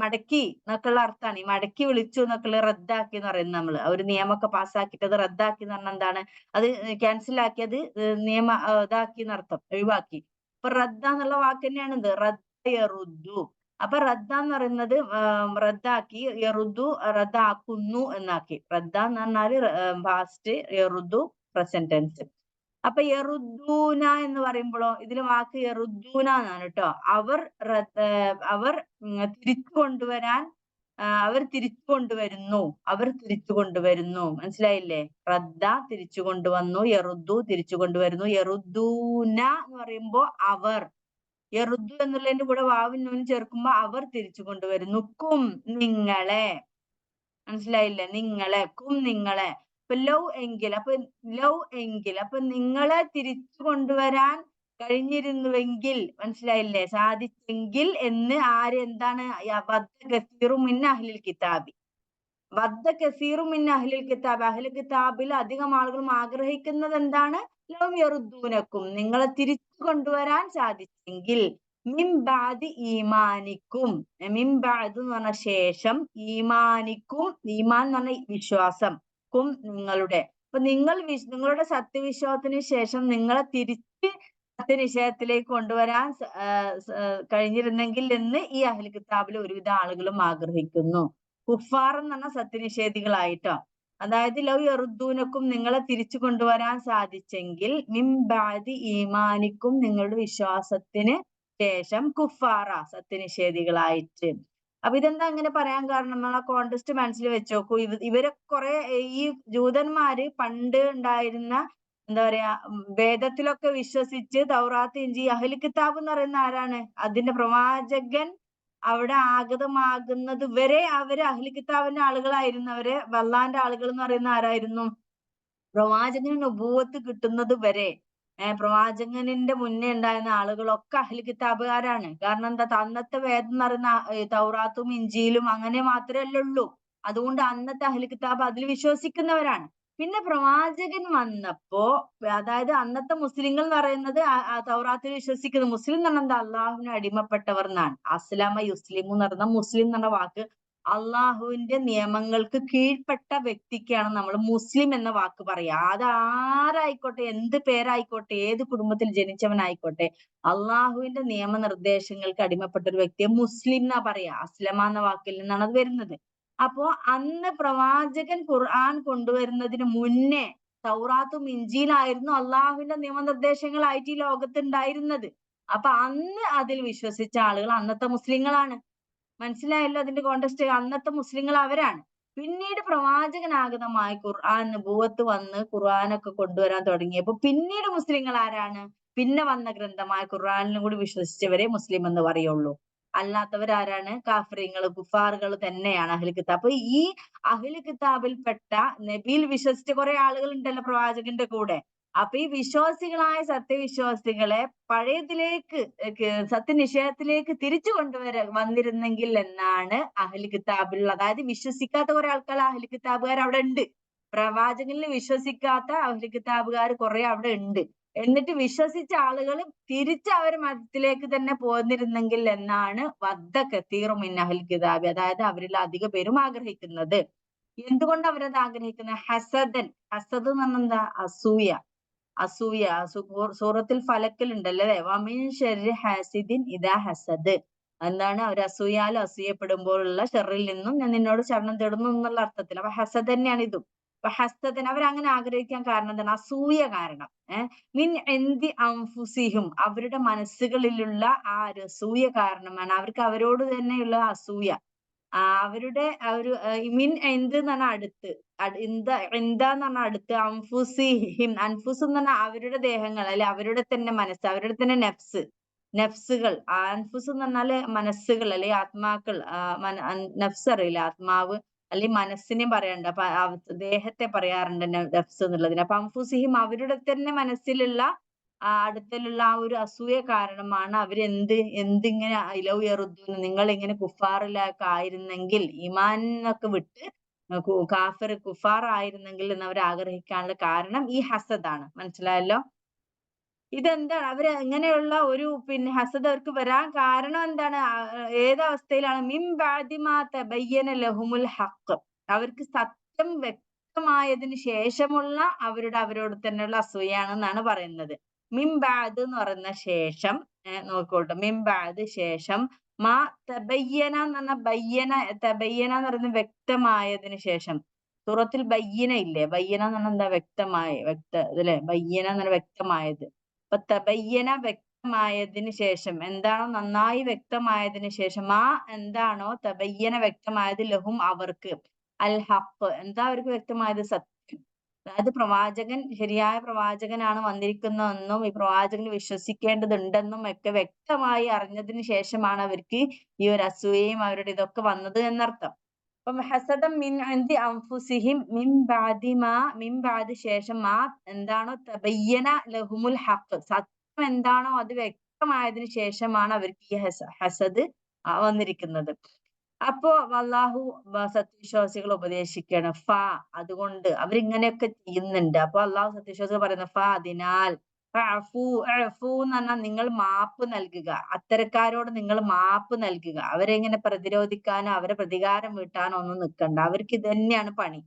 മടക്കി എന്നൊക്കെയുള്ള അർത്ഥമാണ്. ഈ മടക്കി വിളിച്ചു എന്നൊക്കെയുള്ള റദ്ദാക്കി എന്ന് പറയുന്നത്. നമ്മൾ ഒരു നിയമമൊക്കെ പാസ്സാക്കിയിട്ട് അത് റദ്ദാക്കി എന്ന് പറഞ്ഞാൽ എന്താണ്? അത് ക്യാൻസൽ ആക്കിയത് ഇതാക്കി എന്നർത്ഥം, ഒഴിവാക്കി. അപ്പൊ റദ്ദ എന്നുള്ള വാക്ക് തന്നെയാണ് ഇത് റദ്ദ യറുദ്ദു. അപ്പൊ റദ്ദ എന്ന് പറയുന്നത് റദ്ദാക്കി, യറുദ്ദു റദ്ദാക്കുന്നു എന്നാക്കി. റദ്ദ എന്ന് പറഞ്ഞാല് പാസ്റ്റ്, യറുദ്ദു പ്രസന്റ് ടെൻസ്. അപ്പൊ യറുദ്ദൂന എന്ന് പറയുമ്പോഴോ ഇതില് വാക്ക് യറുദ്ദൂന എന്നാണ് കേട്ടോ. അവർ തിരിച്ചു കൊണ്ടുവരാൻ, അവർ തിരിച്ചു കൊണ്ടുവരുന്നു. മനസ്സിലായില്ലേ? റദ്ദ തിരിച്ചു കൊണ്ടുവന്നു, യറുദ്ദു തിരിച്ചു കൊണ്ടുവരുന്നു. യറുദ്ദൂന എന്ന് പറയുമ്പോ അവർ, യറുദ്ദു എന്നുള്ളതിന്റെ കൂടെ വാവും നൂനും ചേർക്കുമ്പോ അവർ തിരിച്ചു കൊണ്ടുവരുന്നു. നിങ്ങളെ, മനസ്സിലായില്ലേ? നിങ്ങളെ, നിങ്ങളെ. അപ്പൊ ലൗ എങ്കിൽ, അപ്പൊ നിങ്ങളെ തിരിച്ചു കൊണ്ടുവരാൻ കഴിഞ്ഞിരുന്നുവെങ്കിൽ, മനസ്സിലായില്ലേ? സാധിച്ചെങ്കിൽ എന്ന് എന്താണ്? വദ്ദ കസീറും മിൻ അഹ്ലിൽ കിതാബി, വദ്ദ കസീറും മിൻ അഹ്ലിൽ കിതാബ്, അഹ്ലിൽ കിതാബിൽ അധികം ആളുകളും ആഗ്രഹിക്കുന്നത് എന്താണ്? ലൗ യറുദ്ദൂനക്കും, നിങ്ങളെ തിരിച്ചു കൊണ്ടുവരാൻ സാധിച്ചെങ്കിൽ, മിൻ ബഅദി ഈമാനിക്കും, മിൻ ബഅദ് എന്ന് പറഞ്ഞ ശേഷം, ഈമാനിക്കും, ഈമാൻ എന്ന് പറഞ്ഞ വിശ്വാസം, നിങ്ങളുടെ. അപ്പൊ നിങ്ങളുടെ സത്യവിശ്വാസത്തിന് ശേഷം നിങ്ങളെ തിരിച്ച് സത്യനിഷേധത്തിലേക്ക് കൊണ്ടുവരാൻ കഴിഞ്ഞിരുന്നെങ്കിൽ എന്ന് ഈ അഹ്ലു കിതാബിലെ ഒരുവിധ ആളുകളും ആഗ്രഹിക്കുന്നു. കുഫാർ എന്ന് പറഞ്ഞ സത്യനിഷേധികളായിട്ടോ. അതായത് ലൗ യറുദ്ദൂനക്കും, നിങ്ങളെ തിരിച്ചു കൊണ്ടുവരാൻ സാധിച്ചെങ്കിൽ, മിൻ ബഅദി ഈമാനിക്കും, നിങ്ങളുടെ വിശ്വാസത്തിന് ശേഷം, കുഫാറ സത്യനിഷേധികളായിട്ട്. അപ്പൊ ഇതെന്താ അങ്ങനെ പറയാൻ കാരണം? നമ്മൾ ആ കോണ്ടെക്സ്റ്റ് മനസ്സിൽ വെച്ച് നോക്കൂ. ഇവരെ ഈ ജൂതന്മാര് പണ്ട് ഉണ്ടായിരുന്ന എന്താ പറയാ, വേദത്തിലൊക്കെ വിശ്വസിച്ച് തൗറാത്ത്, ഇഞ്ചീൽ, അഹ്ലു കിതാബ് എന്ന് പറയുന്ന ആരാണ്? അതിന്റെ പ്രവാചകൻ അവിടെ ആഗതമാകുന്നത് വരെ അവര് അഹ്ലു കിതാബിന്റെ ആളുകളായിരുന്നു. അവര് അള്ളാന്റെ ആളുകൾ എന്ന് പറയുന്ന ആരായിരുന്നു? പ്രവാചകന് നുബൂവത്ത് കിട്ടുന്നത് വരെ പ്രവാചകനിന്റെ മുന്നേ ഉണ്ടായിരുന്ന ആളുകളൊക്കെ അഹ്ലു കിതാബുകാരാണ്. കാരണം എന്താ, അന്നത്തെ വേദം എന്ന് പറയുന്ന തൗറാത്തും ഇഞ്ചീലും അങ്ങനെ മാത്രമല്ലേ ഉള്ളൂ. അതുകൊണ്ട് അന്നത്തെ അഹ്ലു കിതാബ് അതിൽ വിശ്വസിക്കുന്നവരാണ്. പിന്നെ പ്രവാചകൻ വന്നപ്പോ, അതായത് അന്നത്തെ മുസ്ലിങ്ങൾ എന്ന് പറയുന്നത് തൗറാത്തിൽ വിശ്വസിക്കുന്നത്, മുസ്ലിം എന്ന് പറഞ്ഞാൽ എന്താ, അള്ളാഹുവിന് അടിമപ്പെട്ടവർ എന്നാണ്. അസ്ലമ യുസ്ലിമു എന്ന് പറയുന്ന മുസ്ലിം എന്ന് പറഞ്ഞ വാക്ക് അള്ളാഹുവിന്റെ നിയമങ്ങൾക്ക് കീഴ്പ്പെട്ട വ്യക്തിക്കാണ് നമ്മൾ മുസ്ലിം എന്ന വാക്ക് പറയാ. അത് ആരായിക്കോട്ടെ, എന്ത് പേരായിക്കോട്ടെ, ഏത് കുടുംബത്തിൽ ജനിച്ചവനായിക്കോട്ടെ, അള്ളാഹുവിന്റെ നിയമനിർദ്ദേശങ്ങൾക്ക് അടിമപ്പെട്ട ഒരു വ്യക്തിയെ മുസ്ലിം എന്നാ പറയാ. അസ്ലമ എന്ന വാക്കിൽ നിന്നാണ് അത് വരുന്നത്. അപ്പോ അന്ന് പ്രവാചകൻ ഖുർആൻ കൊണ്ടുവരുന്നതിന് മുന്നേ തൗറാത്തും ഇഞ്ചീലായിരുന്നു അള്ളാഹുവിന്റെ നിയമനിർദ്ദേശങ്ങളായിട്ട് ഈ ലോകത്ത് ഉണ്ടായിരുന്നത്. അപ്പൊ അന്ന് അതിൽ വിശ്വസിച്ച ആളുകൾ അന്നത്തെ മുസ്ലിങ്ങളാണ്. മനസ്സിലായല്ലോ അതിന്റെ കോണ്ടെക്സ്റ്റ്. അന്നത്തെ മുസ്ലിങ്ങൾ അവരാണ്. പിന്നീട് പ്രവാചകനാഗതമായി ഖുർആൻ നുബുവത്ത് വന്ന് ഖുർആനൊക്കെ കൊണ്ടുവരാൻ തുടങ്ങിയപ്പോ പിന്നീട് മുസ്ലിങ്ങൾ ആരാണ്? പിന്നെ വന്ന ഗ്രന്ഥമായ ഖുർആനിലും കൂടി വിശ്വസിച്ചവരെ മുസ്ലിം എന്ന് പറയുള്ളൂ. അല്ലാത്തവരാരാണ്? കാഫിറുകൾ, കുഫാറുകൾ തന്നെയാണ് അഹ്ലു കിതാബ്. അപ്പൊ ഈ അഹ്ലു കിതാബിൽപ്പെട്ട നബിയിൽ വിശ്വസിച്ച കുറെ ആളുകൾ ഉണ്ടല്ലോ പ്രവാചകന്റെ കൂടെ. അപ്പൊ ഈ വിശ്വാസികളായ സത്യവിശ്വാസികളെ പഴയതിലേക്ക്, സത്യനിഷേധത്തിലേക്ക് തിരിച്ചു വന്നിരുന്നെങ്കിൽ എന്നാണ് അഹ്ലു കിതാബിൽ, അതായത് വിശ്വസിക്കാത്ത കുറെ ആൾക്കാർ അഹ്ലു കിതാബുകാർ അവിടെ ഉണ്ട്. പ്രവാചകനിൽ വിശ്വസിക്കാത്ത അഹ്ലു കിതാബുകാർ കുറെ അവിടെ ഉണ്ട്. എന്നിട്ട് വിശ്വസിച്ച ആളുകൾ തിരിച്ച് അവർ മതത്തിലേക്ക് തന്നെ പോന്നിരുന്നെങ്കിൽ എന്നാണ് വദ്ദ കസീറു മിൻ അഹ്ലിൽ കിതാബ്, അതായത് അവരിൽ അധിക പേരും ആഗ്രഹിക്കുന്നത്. എന്തുകൊണ്ട് അവരത് ആഗ്രഹിക്കുന്നത്? ഹസദൻ. ഹസദ് എന്ന് പറഞ്ഞാൽ എന്താ? അസൂയ. അസൂയ. സൂറത്തിൽ ഫലക്കിൽ ഉണ്ടല്ലോ അല്ലെ, വമിൻ ശർരി ഹാസിദിൻ ഇദാ ഹസദ്. എന്താണ്? ഒരു അസൂയാൽ അസൂയപ്പെടുമ്പോഴുള്ള ഷെറിൽ നിന്നും ഞാൻ നിന്നോട് ശരണം തേടുന്നു എന്നുള്ള അർത്ഥത്തിൽ. അപ്പൊ ഹസദ് തന്നെയാണ് ഇതും. അപ്പൊ ഹസദൻ അവരങ്ങനെ ആഗ്രഹിക്കാൻ കാരണം എന്താണ്? അസൂയ കാരണം. മിൻ എന്തി അംഫുസിഹും, അവരുടെ മനസ്സുകളിലുള്ള ആ ഒരു അസൂയ കാരണമാണ്. അവർക്ക് അവരോട് തന്നെയുള്ള അസൂയ. അവരുടെ ഒരു മിൻ എന്ത് എന്ന് പറഞ്ഞാൽ അടുത്ത്, എന്താന്ന് പറഞ്ഞാൽ അടുത്ത്, അൻഫുസിഹിം, അൻഫുസ് എന്ന് പറഞ്ഞാൽ അവരുടെ ദേഹങ്ങൾ, അല്ലെ അവരുടെ തന്നെ മനസ്സ്, അവരുടെ തന്നെ നഫ്സുകൾ. അൻഫുസ് എന്ന് പറഞ്ഞാല് മനസ്സുകൾ, അല്ലെ ആത്മാക്കൾ. നഫ്സ് അറിയില്ല, ആത്മാവ് അല്ലെങ്കിൽ മനസ്സിനെയും പറയാറുണ്ട്. അപ്പൊ ദേഹത്തെ പറയാറുണ്ട് നഫ്സ് എന്നുള്ളതിന്. അപ്പൊ അൻഫുസിഹിം, അവരുടെ തന്നെ മനസ്സിലുള്ള അടുത്തലുള്ള ആ ഒരു അസൂയ കാരണമാണ് എന്തിങ്ങനെ ഇലൗ യറുദ്ദൂന, നിങ്ങൾ ഇങ്ങനെ കുഫാറിലൊക്കെ ആയിരുന്നെങ്കിൽ, ഈമാനൊക്കെ വിട്ട് കുഫാർ ആയിരുന്നെങ്കിൽ എന്ന് അവർ ആഗ്രഹിക്കാനുള്ള കാരണം ഈ ഹസദാണ്. മനസ്സിലായല്ലോ? ഇതെന്താണ്? അവര് ഇങ്ങനെയുള്ള ഒരു ഹസദ് അവർക്ക് വരാൻ കാരണം എന്താണ്? ഏതവസ്ഥയിലാണ്? മിൻ ബഅദി മാ തബയ്യന ലഹുമുൽ ഹഖ്, അവർക്ക് സത്യം വ്യക്തമായതിന് ശേഷമുള്ള അവരോട് തന്നെയുള്ള അസൂയാണെന്നാണ് പറയുന്നത്. മിൻ ബഅദ് എന്ന് പറയുന്ന ശേഷം, നോക്കിക്കോട്ടെ, മിൻ ബഅദ് ശേഷം, മാ തബയ്യന എന്ന് പറഞ്ഞ തബയ്യന എന്ന് പറയുന്നത് വ്യക്തമായതിനു ശേഷം. സൂറത്തിൽ ബയ്യന ഇല്ലേ? ബയ്യന എന്ന് പറഞ്ഞാൽ എന്താ? ഇതിലെ ബയ്യന എന്ന് പറഞ്ഞാൽ വ്യക്തമായത്. അപ്പൊ തബയ്യന വ്യക്തമായതിനു ശേഷം, എന്താണോ നന്നായി വ്യക്തമായതിനു ശേഷം, എന്താണോ തബയ്യന വ്യക്തമായത്, ലഹും അവർക്ക്, അൽ ഹഖ്, എന്താ അവർക്ക് വ്യക്തമായത്? സത്യം. അതായത് പ്രവാചകൻ ശരിയായ പ്രവാചകനാണ് വന്നിരിക്കുന്നതെന്നും ഈ പ്രവാചകന് വിശ്വസിക്കേണ്ടതുണ്ടെന്നും ഒക്കെ വ്യക്തമായി അറിഞ്ഞതിന് ശേഷമാണ് അവർക്ക് ഈ ഒരു അസൂയയും അവരുടെ ഇതൊക്കെ വന്നത് എന്നർത്ഥം. അപ്പം ഹസദം മിൻ ഇൻദി അൻഫുസിഹിം മിൻ ബഅദി ശേഷം, എന്താണോ തബയ്യന ലഹുമുൽ ഹഖ്, സത്യം എന്താണോ അത് വ്യക്തമായതിനു ശേഷമാണ് അവർക്ക് ഈ ഹസദ് വന്നിരിക്കുന്നത്. അപ്പോ അല്ലാഹു സത്യവിശ്വാസികൾ ഉപദേശിക്കുകയാണ്, അതുകൊണ്ട് അവരിങ്ങനെയൊക്കെ ചെയ്യുന്നുണ്ട്. അപ്പൊ അള്ളാഹു സത്യവിശ്വാസികൾ പറയുന്നു, അതിനാൽ എന്ന് പറഞ്ഞാൽ നിങ്ങൾ മാപ്പ് നൽകുക, അത്തരക്കാരോട് നിങ്ങൾ മാപ്പ് നൽകുക. അവരെങ്ങനെ പ്രതിരോധിക്കാനോ അവരെ പ്രതികാരം വീട്ടാനോ ഒന്നും നിൽക്കണ്ട. അവർക്ക് ഇത് തന്നെയാണ് പണി.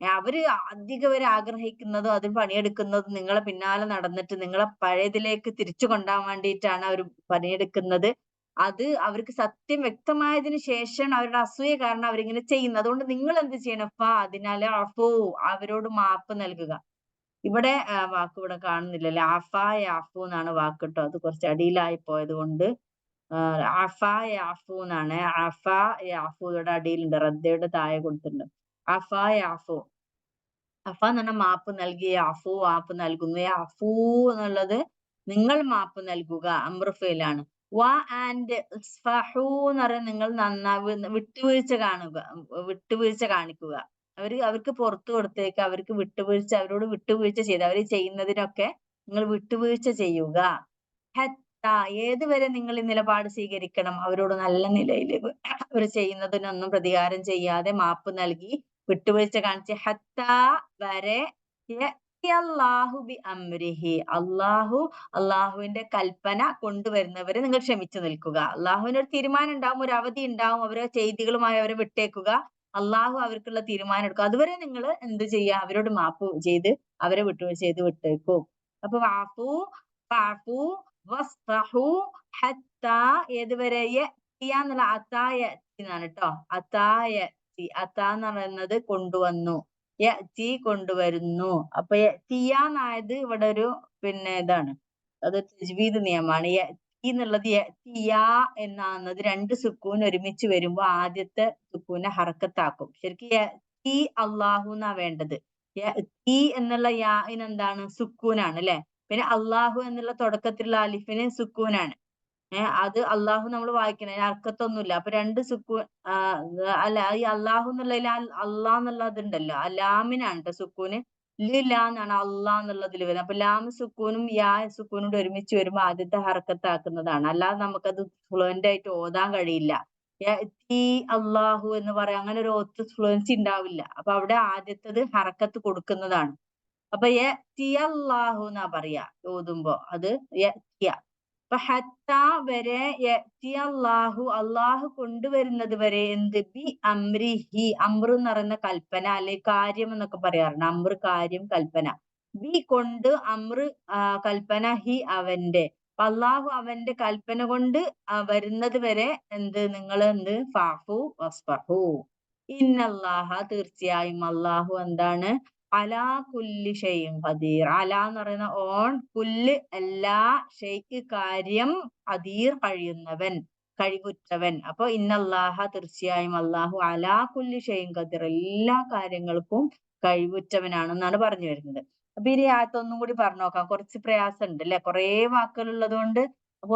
അവര് അധികം ആഗ്രഹിക്കുന്നതും അതിന് പണിയെടുക്കുന്നതും നിങ്ങളെ പിന്നാലെ നടന്നിട്ട് നിങ്ങളെ പഴയതിലേക്ക് തിരിച്ചു കൊണ്ടുപോകാൻ വേണ്ടിയിട്ടാണ് അവർ പണിയെടുക്കുന്നത്. അത് അവർക്ക് സത്യം വ്യക്തമായതിനു ശേഷം അവരുടെ അസൂയ കാരണം അവരിങ്ങനെ ചെയ്യുന്നത്. അതുകൊണ്ട് നിങ്ങൾ എന്ത് ചെയ്യണം? അതിനാൽ അവരോട് മാപ്പ് നൽകുക. ഇവിടെ വാക്ക് ഇവിടെ കാണുന്നില്ലല്ലേ, യാഫു എന്നാണ് വാക്ക് ട്ടോ. അത് കുറച്ച് അടിയിലായി പോയത് കൊണ്ട് യാഫു എന്നാണ്. യാഫു ഇവിടെ അടിയിലുണ്ട്, റദ്ദയുടെ താഴെ കൊടുത്തിട്ടുണ്ട്. യാഫു എന്ന് പറഞ്ഞാൽ മാപ്പ് നൽകി, മാപ്പ് നൽകുന്നു. യാഫു എന്നുള്ളത് നിങ്ങൾ മാപ്പ് നൽകുക, അമ്രുഫയിലാണ്. ആൻഡ് ഇസ്ഫഹു എന്ന് പറയുന്നത് നിങ്ങൾ വിട്ടുവീഴ്ച കാണിക്കുക. അവർക്ക് പുറത്തു കൊടുത്തേക്ക്, അവരോട് വിട്ടുവീഴ്ച ചെയ്ത് അവർ ചെയ്യുന്നതിനൊക്കെ നിങ്ങൾ വിട്ടുവീഴ്ച ചെയ്യുക. ഹത്ത ഏതുവരെ നിങ്ങൾ ഈ നിലപാട് സ്വീകരിക്കണം? അവരോട് നല്ല നിലയിൽ അവർ ചെയ്യുന്നതിനൊന്നും പ്രതികാരം ചെയ്യാതെ മാപ്പ് നൽകി വിട്ടുവീഴ്ച കാണിച്ച് ഹത്ത വരെ അല്ലാഹു ബി അംരിഹി അള്ളാഹുവിന്റെ കൽപ്പന കൊണ്ടുവരുന്നവരെ നിങ്ങൾ ക്ഷമിച്ചു നിൽക്കുക. അള്ളാഹുവിന് ഒരു തീരുമാനം ഉണ്ടാവും, ഒരു അവധി ഉണ്ടാവും, അവരെ ചെയ്തികളുമായി അവരെ വിട്ടേക്കുക. അള്ളാഹു അവർക്കുള്ള തീരുമാനം എടുക്കുക. അതുവരെ നിങ്ങൾ എന്ത് ചെയ്യുക? അവരോട് മാപ്പ് ചെയ്ത് അവരെ വിട്ടുവീഴ്ച ചെയ്ത് വിട്ടേക്കൂ. അപ്പൊ ഫഅഫു വസ്ഫഹു ഹത്ത ഏതുവരെ എന്നുള്ള അത്തായ എന്നാണ് കേട്ടോ. അത്തായ അത്ത എന്ന് പറയുന്നത് കൊണ്ടുവന്നു, കൊണ്ടുവരുന്നു. അപ്പൊ യഅ്തിയാന്നായത് ഇവിടെ ഒരു ഇതാണ്, അത് തജ്വീദ് നിയമമാണ്. എന്നുള്ളത് എന്നാകുന്നത് രണ്ട് സുക്കൂൻ ഒരുമിച്ച് വരുമ്പോ ആദ്യത്തെ സുക്കൂനെ ഹറക്കത്താക്കും. ശരിക്കും അള്ളാഹു എന്നാ വേണ്ടത്. എന്നുള്ള എന്താണ്? സുക്കൂനാണ് അല്ലെ. പിന്നെ അള്ളാഹു എന്നുള്ള തുടക്കത്തിലുള്ള അലിഫിന് സുക്കൂനാണ്. അത് അള്ളാഹു നമ്മൾ വായിക്കണം, അതിന് ഹർക്കത്തൊന്നുമില്ല. അപ്പൊ രണ്ട് സുക്കൂൻ അല്ല, ഈ അള്ളാഹു എന്നുള്ളതിൽ അള്ളാഹ് എന്നുള്ളതുണ്ടല്ലോ, ആ ലാമിനാണ് കേട്ടോ സുക്കൂന്. എന്നാണ് അള്ളാഹ് എന്നുള്ളതിൽ വരുന്നത്. അപ്പൊ ലാം സുക്കൂനും സുക്കൂനും കൂടെ ഒരുമിച്ച് വരുമ്പോ ആദ്യത്തെ ഹർക്കത്താക്കുന്നതാണ്. അല്ലാതെ നമുക്കത് ഫ്ലുവന്റ് ആയിട്ട് ഓതാൻ കഴിയില്ല. അള്ളാഹു എന്ന് പറയാം, അങ്ങനെ ഒരു ഒത്ത് ഫ്ലുവൻസി ഉണ്ടാവില്ല. അപ്പൊ അവിടെ ആദ്യത്തത് ഹറക്കത്ത് കൊടുക്കുന്നതാണ്. അപ്പൊ അള്ളാഹു എന്നാ പറയാ ഓതുമ്പോ, അത് അപ്പൊ ഹത്ത വരെ അള്ളാഹു കൊണ്ടുവരുന്നത് വരെ എന്ത്? ബി അംരിഹി, അമ്രു എന്ന് പറയുന്ന കൽപ്പന അല്ലെ കാര്യം എന്നൊക്കെ പറയാറുണ്ട്. അമ്ര കാര്യം, കൽപ്പന. ബി കൊണ്ട്, അമ്ര കൽപ്പന, ഹി അവന്റെ. അള്ളാഹു അവന്റെ കൽപ്പന കൊണ്ട് വരുന്നത് വരെ എന്ത്? നിങ്ങൾ എന്ത്? ഫഅഫു വസ്ഫഹു. ഇന്നല്ലാഹ തീർച്ചയായും അള്ളാഹു എന്താണ്? അലാ കുല്ലി ഷൈഇൻ ഖദീർ. അല എന്ന് പറയുന്ന ഓൺ, കുല്ല് എല്ലാ, ഷെയ്ക്ക് കാര്യം, ഖദീർ കഴിയുന്നവൻ, കഴിവുറ്റവൻ. അപ്പൊ ഇന്നല്ലാഹ തീർച്ചയായും അള്ളാഹു അലാ കുല്ലി ഷൈഇൻ ഖദീർ എല്ലാ കാര്യങ്ങൾക്കും കഴിവുറ്റവനാണെന്നാണ് പറഞ്ഞു വരുന്നത്. അപ്പൊ ഇനി ആയത്തൊന്നും കൂടി പറഞ്ഞു നോക്കാം. കുറച്ച് പ്രയാസം ഉണ്ട് അല്ലെ, കുറെ വാക്കുകൾ ഉള്ളത് കൊണ്ട്. അപ്പൊ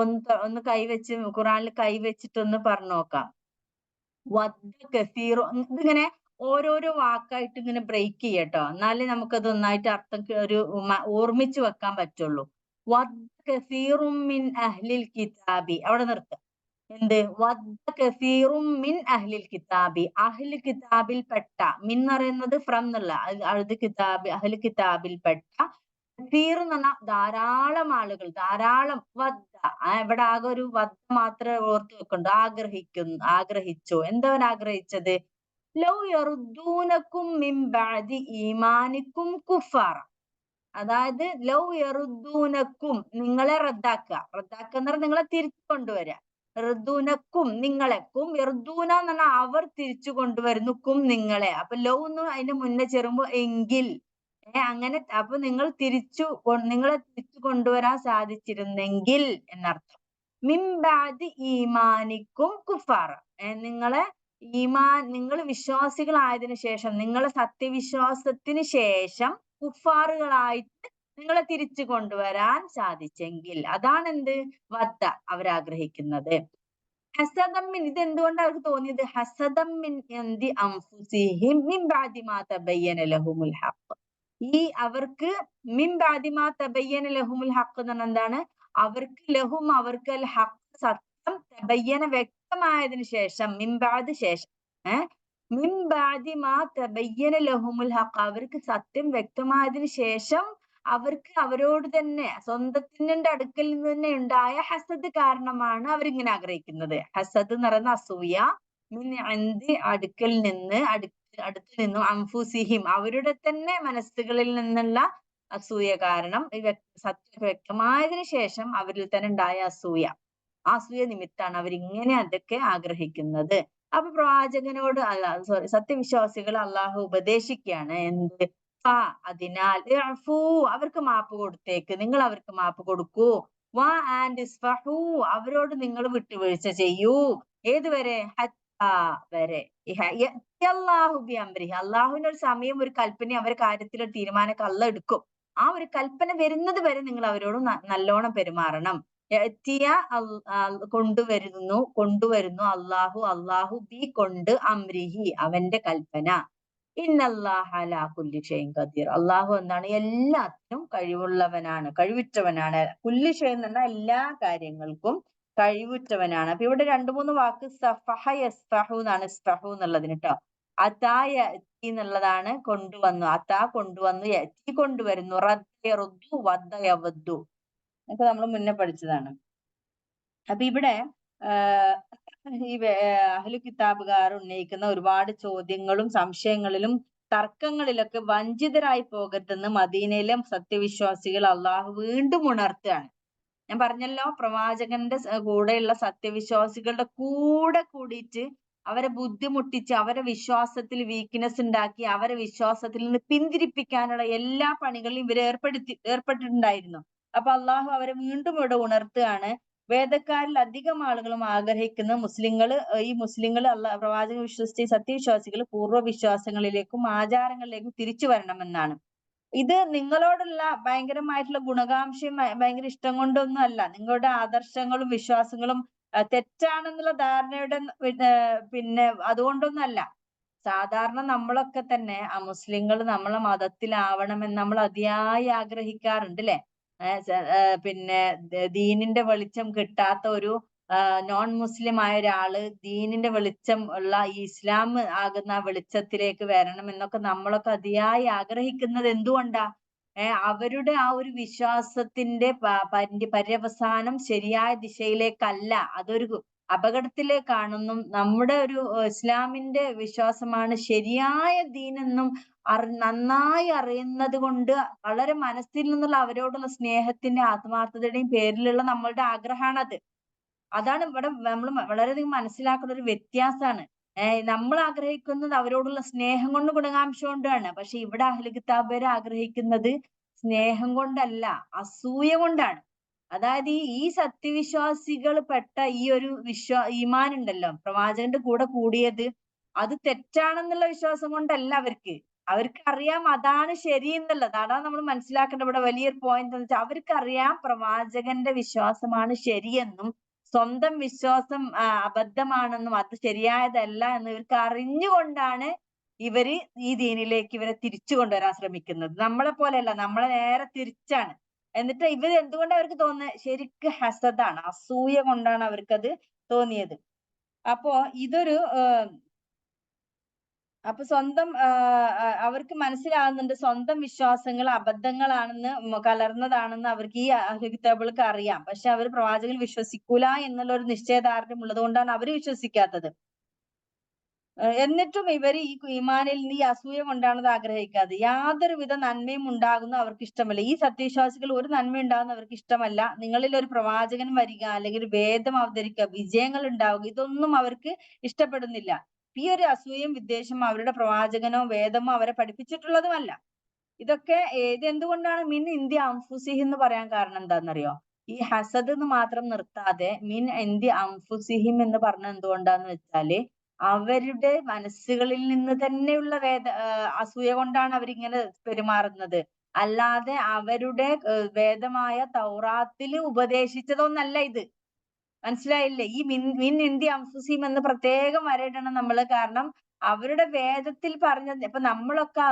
ഒന്ന് കൈവച്ച് ഖുറാനിൽ കൈവച്ചിട്ടൊന്ന് പറഞ്ഞു നോക്കാം. ഇതിങ്ങനെ ഓരോരോ വാക്കായിട്ട് ഇങ്ങനെ ബ്രേക്ക് ചെയ്യട്ടോ, എന്നാലേ നമുക്കത് ഒന്നായിട്ട് അർത്ഥം ഒരു ഓർമ്മിച്ച് വെക്കാൻ പറ്റുള്ളൂ. മിൻ അഹ്ലിൽ കിതാബി, അവിടെ നിർത്തുക. എന്ത്? മിൻ അഹ്ലിൽ കിതാബി, അഹ്ലി കിതാബിൽ പെട്ട. മിൻ എന്ന് പറയുന്നത് ഫ്രം എന്നുള്ള, അഹ്ലി കിതാബിൽ പെട്ട. കസീർ എന്ന് പറഞ്ഞാൽ ധാരാളം ആളുകൾ, ധാരാളം. ഇവിടെ ആകെ ഒരു മാത്രമേ ഓർത്ത് വെക്കുന്നുണ്ട്. ആഗ്രഹിച്ചു. എന്തവൻ ആഗ്രഹിച്ചത്? ലൗ യറുദ്ദൂനക്കും മിൻ ബഅദി ഈമാനിക്കും കുഫാറ. അതായത് ലൗ യറുദ്ദൂനക്കും, നിങ്ങളെ റദ്ദാക്കുക എന്ന് പറഞ്ഞാൽ നിങ്ങളെ തിരിച്ചു കൊണ്ടുവരിക. യറുദ്ദൂനക്കും നിങ്ങളെക്കും, യറുദ്ദൂന എന്ന് പറഞ്ഞാൽ അവർ തിരിച്ചു കൊണ്ടുവരുന്നു, നിങ്ങളെ. അപ്പൊ ലൗ എന്ന് അതിന്റെ മുന്നേ ചേരുമ്പോ എങ്കിൽ, അങ്ങനെ. അപ്പൊ നിങ്ങളെ തിരിച്ചു കൊണ്ടുവരാൻ സാധിച്ചിരുന്നെങ്കിൽ എന്നർത്ഥം. മിൻ ബഅദി ഈമാനിക്കും കുഫാറ, നിങ്ങൾ വിശ്വാസികളായതിനു ശേഷം, നിങ്ങളെ സത്യവിശ്വാസത്തിന് ശേഷം കുഫാറുകളായിട്ട് നിങ്ങളെ തിരിച്ചു കൊണ്ടുവരാൻ സാധിച്ചെങ്കിൽ. അതാണ് എന്ത്? അവരാഗ്രഹിക്കുന്നത്. ഹസദമ്മിൻ, ഇത് എന്തുകൊണ്ട് അവർക്ക് തോന്നിയത്? ഹസദമ്മിൻ അൻഫുസിഹിം മിൻ ബഅദി മാ തബയ്യന ലഹുമുൽ ഹഖ്. അവർക്ക് മിൻ ബഅദി മാ തബയ്യന ലഹുമുൽ ഹഖ് എന്ന് പറഞ്ഞാൽ എന്താണ്? അവർക്ക് അൽ ഹഖ്, സത്യം, തബയ്യന വ്യക്തമായതിനു ശേഷം, മിൻ ബഅദ് ശേഷം, മിൻ ബഅദി മാ തബയ്യന ലഹുമുൽ ഹഖ്, അവർക്ക് സത്യം വ്യക്തമായതിനു ശേഷം അവർക്ക് അവരോട് തന്നെ, സ്വന്തത്തിന്റെ അടുക്കൽ നിന്ന് തന്നെ ഉണ്ടായ ഹസദ് കാരണമാണ് അവരിങ്ങനെ ആഗ്രഹിക്കുന്നത്. ഹസദ് എന്ന് പറയുന്ന അസൂയ, അടുക്കൽ നിന്നും, അംഫുസിഹിം അവരുടെ തന്നെ മനസ്സുകളിൽ നിന്നുള്ള അസൂയ കാരണം, സത്യം വ്യക്തമായതിനു ശേഷം അവരിൽ തന്നെ ഉണ്ടായ അസൂയ നിമിത്താണ് അവരിങ്ങനെ അതൊക്കെ ആഗ്രഹിക്കുന്നത്. അപ്പൊ പ്രവാചകനോട് സത്യവിശ്വാസികൾ അള്ളാഹു ഉപദേശിക്കുകയാണ്. എന്ത്? അതിനാൽ അവർക്ക് മാപ്പ് കൊടുത്തേക്ക്, നിങ്ങൾ അവർക്ക് മാപ്പ് കൊടുക്കൂ. അവരോട് നിങ്ങൾ വിട്ടുവീഴ്ച ചെയ്യൂ. ഏതുവരെ? വരെ. അള്ളാഹുവിന്റെ ഒരു സമയം, ഒരു കൽപ്പന, അവരുടെ കാര്യത്തിൽ ഒരു തീരുമാനമൊക്കെ അള്ളാഹ് എടുക്കും. ആ ഒരു കൽപ്പന വരുന്നത് വരെ നിങ്ങൾ അവരോട് നല്ലോണം പെരുമാറണം. കൊണ്ടുവരുന്നു അള്ളാഹു ബി കൊണ്ട്, അംരിഹി അവന്റെ കൽപ്പന. ഇന്നല്ലാഹ അലാ കുല്ലി ഷൈഇൻ ഖദീർ. അള്ളാഹു എന്താണ്? എല്ലാത്തിനും കഴിവുള്ളവനാണ്, കഴിവുറ്റവനാണ്. കുല്ലി ഷൈ എന്ന് പറഞ്ഞാൽ എല്ലാ കാര്യങ്ങൾക്കും കഴിവുറ്റവനാണ്. അപ്പൊ ഇവിടെ 2-3 വാക്ക് സഫഹ യസ്ഫഹു എന്നാണ്, ഇസ്ഫഹു എന്നുള്ളതിന് ട്ടോ. അതാ യഅതി എന്നുള്ളതാണ് കൊണ്ടുവന്നു, അതാ കൊണ്ടുവന്നു, യഅതി കൊണ്ടുവരുന്നു, റദ്ദ യറുദ്ദു, വദ്ദ യവദ്ദു ഒക്കെ നമ്മൾ മുന്നേ പഠിച്ചതാണ്. അപ്പൊ ഇവിടെ അഹ്ലു കിതാബുകാർ ഉന്നയിക്കുന്ന ഒരുപാട് ചോദ്യങ്ങളും സംശയങ്ങളിലും തർക്കങ്ങളിലൊക്കെ വഞ്ചിതരായി പോകരുതെന്ന് മദീനയിലെ സത്യവിശ്വാസികൾ അള്ളാഹു വീണ്ടും ഉണർത്തുകയാണ്. ഞാൻ പറഞ്ഞല്ലോ, പ്രവാചകന്റെ കൂടെയുള്ള സത്യവിശ്വാസികളുടെ കൂടെ കൂടിയിട്ട് അവരെ ബുദ്ധിമുട്ടിച്ച് അവരെ വിശ്വാസത്തിൽ വീക്ക്നെസ് ഉണ്ടാക്കി അവരെ വിശ്വാസത്തിൽ നിന്ന് പിന്തിരിപ്പിക്കാനുള്ള എല്ലാ പണികളിലും ഇവർ ഏർപ്പെട്ടിട്ടുണ്ടായിരുന്നു. അപ്പൊ അള്ളാഹു അവരെ വീണ്ടും ഇവിടെ ഉണർത്തുകയാണ്. വേദക്കാരിൽ അധികം ആളുകളും ആഗ്രഹിക്കുന്ന ഈ മുസ്ലിങ്ങൾ പ്രവാചകൻ വിശ്വസിച്ച സത്യവിശ്വാസികൾ പൂർവ്വ വിശ്വാസങ്ങളിലേക്കും ആചാരങ്ങളിലേക്കും തിരിച്ചു വരണമെന്നാണ്. ഇത് നിങ്ങളോടുള്ള ഭയങ്കരമായിട്ടുള്ള ഗുണകാംക്ഷയും ഭയങ്കര ഇഷ്ടം കൊണ്ടൊന്നും അല്ല. നിങ്ങളുടെ ആദർശങ്ങളും വിശ്വാസങ്ങളും തെറ്റാണെന്നുള്ള ധാരണയുടെ പിന്നെ അതുകൊണ്ടൊന്നും അല്ല. സാധാരണ നമ്മളൊക്കെ തന്നെ മുസ്ലിങ്ങൾ നമ്മളെ മതത്തിലാവണമെന്ന് നമ്മൾ അതിയായി ആഗ്രഹിക്കാറുണ്ട് ല്ലേ? പിന്നെ ദീനിന്റെ വെളിച്ചം കിട്ടാത്ത ഒരു നോൺ മുസ്ലിം ആയ ഒരാള് ദീനിന്റെ വെളിച്ചം ഉള്ള ഈ ഇസ്ലാം ആകുന്ന വെളിച്ചത്തിലേക്ക് വരണം എന്നൊക്കെ നമ്മളൊക്കെ അതിയായി ആഗ്രഹിക്കുന്നത് എന്തുകൊണ്ടാ? അവരുടെ ആ ഒരു വിശ്വാസത്തിന്റെ പര്യവസാനം ശരിയായ ദിശയിലേക്കല്ല, അതൊരു അപകടത്തിലേക്കാണെന്നും നമ്മുടെ ഒരു ഇസ്ലാമിന്റെ വിശ്വാസമാണ് ശരിയായ ദീനെന്നും നന്നായി അറിയുന്നത് കൊണ്ട് വളരെ മനസ്സിൽ നിന്നുള്ള അവരോടുള്ള സ്നേഹത്തിന്റെ ആത്മാർത്ഥതയുടെയും പേരിലുള്ള നമ്മളുടെ ആഗ്രഹമാണത്. അതാണ് ഇവിടെ നമ്മൾ വളരെയധികം മനസ്സിലാക്കുന്ന ഒരു വ്യത്യാസമാണ്. നമ്മൾ ആഗ്രഹിക്കുന്നത് അവരോടുള്ള സ്നേഹം കൊണ്ട് ഗുണകാംക്ഷ കൊണ്ടാണ്. പക്ഷെ ഇവിടെ അഹ്ലു കിതാബുകാർ ആഗ്രഹിക്കുന്നത് സ്നേഹം കൊണ്ടല്ല, അസൂയ കൊണ്ടാണ്. അതായത് ഈ സത്യവിശ്വാസികൾ പെട്ട ഈ ഒരു ഈമാൻ ഉണ്ടല്ലോ, പ്രവാചകന്റെ കൂടെ കൂടിയത്, അത് തെറ്റാണെന്നുള്ള വിശ്വാസം കൊണ്ടല്ല അവർക്ക്. അവർക്ക് അറിയാം അതാണ് ശരി എന്നുള്ളത്. അതാണ് നമ്മൾ മനസ്സിലാക്കേണ്ട ഇവിടെ വലിയൊരു പോയിന്റ് എന്ന് വെച്ചാൽ അവർക്കറിയാം പ്രവാചകന്റെ വിശ്വാസമാണ് ശരിയെന്നും സ്വന്തം വിശ്വാസം അബദ്ധമാണെന്നും അത് ശരിയായതല്ല എന്ന് ഇവർക്ക് അറിഞ്ഞുകൊണ്ടാണ് ഇവര് ഈ ദീനിലേക്ക് ഇവരെ തിരിച്ചു കൊണ്ടുവരാൻ ശ്രമിക്കുന്നത്. നമ്മളെ പോലെയല്ല, നമ്മളെ നേരെ തിരിച്ചാണ്. എന്നിട്ട് ഇവർ എന്തുകൊണ്ട് അവർക്ക് തോന്നുന്നത്? ശരിക്ക് ഹസദാണ്, അസൂയ കൊണ്ടാണ് അവർക്കത് തോന്നിയത്. അപ്പോ ഇതൊരു അപ്പൊ സ്വന്തം അവർക്ക് മനസ്സിലാകുന്നുണ്ട് സ്വന്തം വിശ്വാസങ്ങൾ അബദ്ധങ്ങളാണെന്ന് കലർന്നതാണെന്ന് അവർക്ക് ഈ അഹ്ലു കിതാബുകൾക്ക് അറിയാം. പക്ഷെ അവർ പ്രവാചകൻ വിശ്വസിക്കൂല എന്നുള്ള ഒരു നിശ്ചയദാർഢ്യം ഉള്ളത് കൊണ്ടാണ് അവർ വിശ്വസിക്കാത്തത്. എന്നിട്ടും ഇവർ ഈ ഈമാനിൽ നിന്ന് ഈ അസൂയ കൊണ്ടാണ് അത് ആഗ്രഹിക്കാതെ. യാതൊരുവിധ നന്മയും ഉണ്ടാകുന്ന അവർക്ക് ഇഷ്ടമല്ല. ഈ സത്യവിശ്വാസികൾ ഒരു നന്മ ഉണ്ടാകുന്ന അവർക്ക് ഇഷ്ടമല്ല. നിങ്ങളിൽ ഒരു പ്രവാചകൻ വരിക, അല്ലെങ്കിൽ ഒരു വേദം അവതരിക്കുക, വിജയങ്ങൾ ഉണ്ടാവുക, ഇതൊന്നും അവർക്ക് ഇഷ്ടപ്പെടുന്നില്ല. ഈ ഒരു അസൂയയും വിദ്വേഷവും അവരുടെ പ്രവാചകനോ വേദമോ അവരെ പഠിപ്പിച്ചിട്ടുള്ളതുമല്ല. ഇതൊക്കെ ഇതെന്തുകൊണ്ടാണ് മിൻ ഇന്ത്യ അംഫുസിഹി എന്ന് പറയാൻ കാരണം എന്താണെന്നറിയോ? ഈ ഹസദ് എന്ന് മാത്രം നിർത്താതെ മിൻ ഇന്ത്യ അംഫുസിഹിം എന്ന് പറഞ്ഞ എന്തുകൊണ്ടാന്ന് വെച്ചാല് അവരുടെ മനസ്സുകളിൽ നിന്ന് തന്നെയുള്ള അസൂയ കൊണ്ടാണ് അവരിങ്ങനെ പെരുമാറുന്നത്. അല്ലാതെ അവരുടെ വേദമായ തൗറാത്തിൽ ഉപദേശിച്ചതൊന്നല്ല ഇത്. മനസ്സിലായില്ലേ? ഈ മിൻ ഇന്ത്യ അംഫുസിഹിം എന്ന് പ്രത്യേകം വരയിടണം നമ്മള്. കാരണം അവരുടെ വേദത്തിൽ പറഞ്ഞത് ഇപ്പൊ നമ്മളൊക്കെ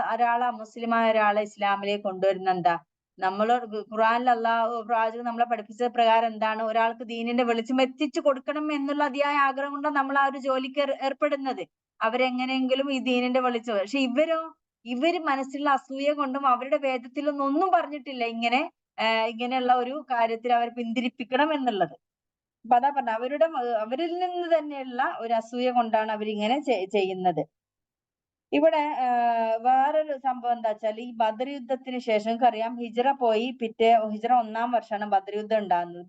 മുസ്ലിമായ ഒരാളെ ഇസ്ലാമിലേക്ക് കൊണ്ടുവരുന്ന എന്താ? നമ്മളോട് ഖുർആനിൽ അല്ലാഹു പ്രവാചകൻ നമ്മളെ പഠിപ്പിച്ച പ്രകാരം എന്താണ്? ഒരാൾക്ക് ദീനിന്റെ വെളിച്ചം എത്തിച്ചു കൊടുക്കണം എന്നുള്ള അതിയായ ആഗ്രഹം കൊണ്ടാണ് നമ്മൾ ആ ഒരു ജോലിക്ക് ഏർപ്പെടുന്നത്. അവരെങ്ങനെയെങ്കിലും ഈ ദീനിന്റെ വെളിച്ചം. പക്ഷെ ഇവര് മനസ്സിലുള്ള അസൂയ കൊണ്ടും അവരുടെ വേദത്തിലൊന്നും ഒന്നും പറഞ്ഞിട്ടില്ല ഇങ്ങനെയുള്ള ഒരു കാര്യത്തിൽ അവരെ പിന്തിരിപ്പിക്കണം എന്നുള്ളത്. അപ്പൊ അതാ പറഞ്ഞ അവരിൽ നിന്ന് തന്നെയുള്ള ഒരു അസൂയ കൊണ്ടാണ് അവരിങ്ങനെ ചെയ്യുന്നത്. ഇവിടെ വേറൊരു സംഭവം എന്താ വെച്ചാൽ ഈ ബദർ യുദ്ധത്തിന് ശേഷം നമുക്കറിയാം ഹിജ്റ 1-ാം വർഷമാണ് ബദർ യുദ്ധം ഉണ്ടാകുന്നത്.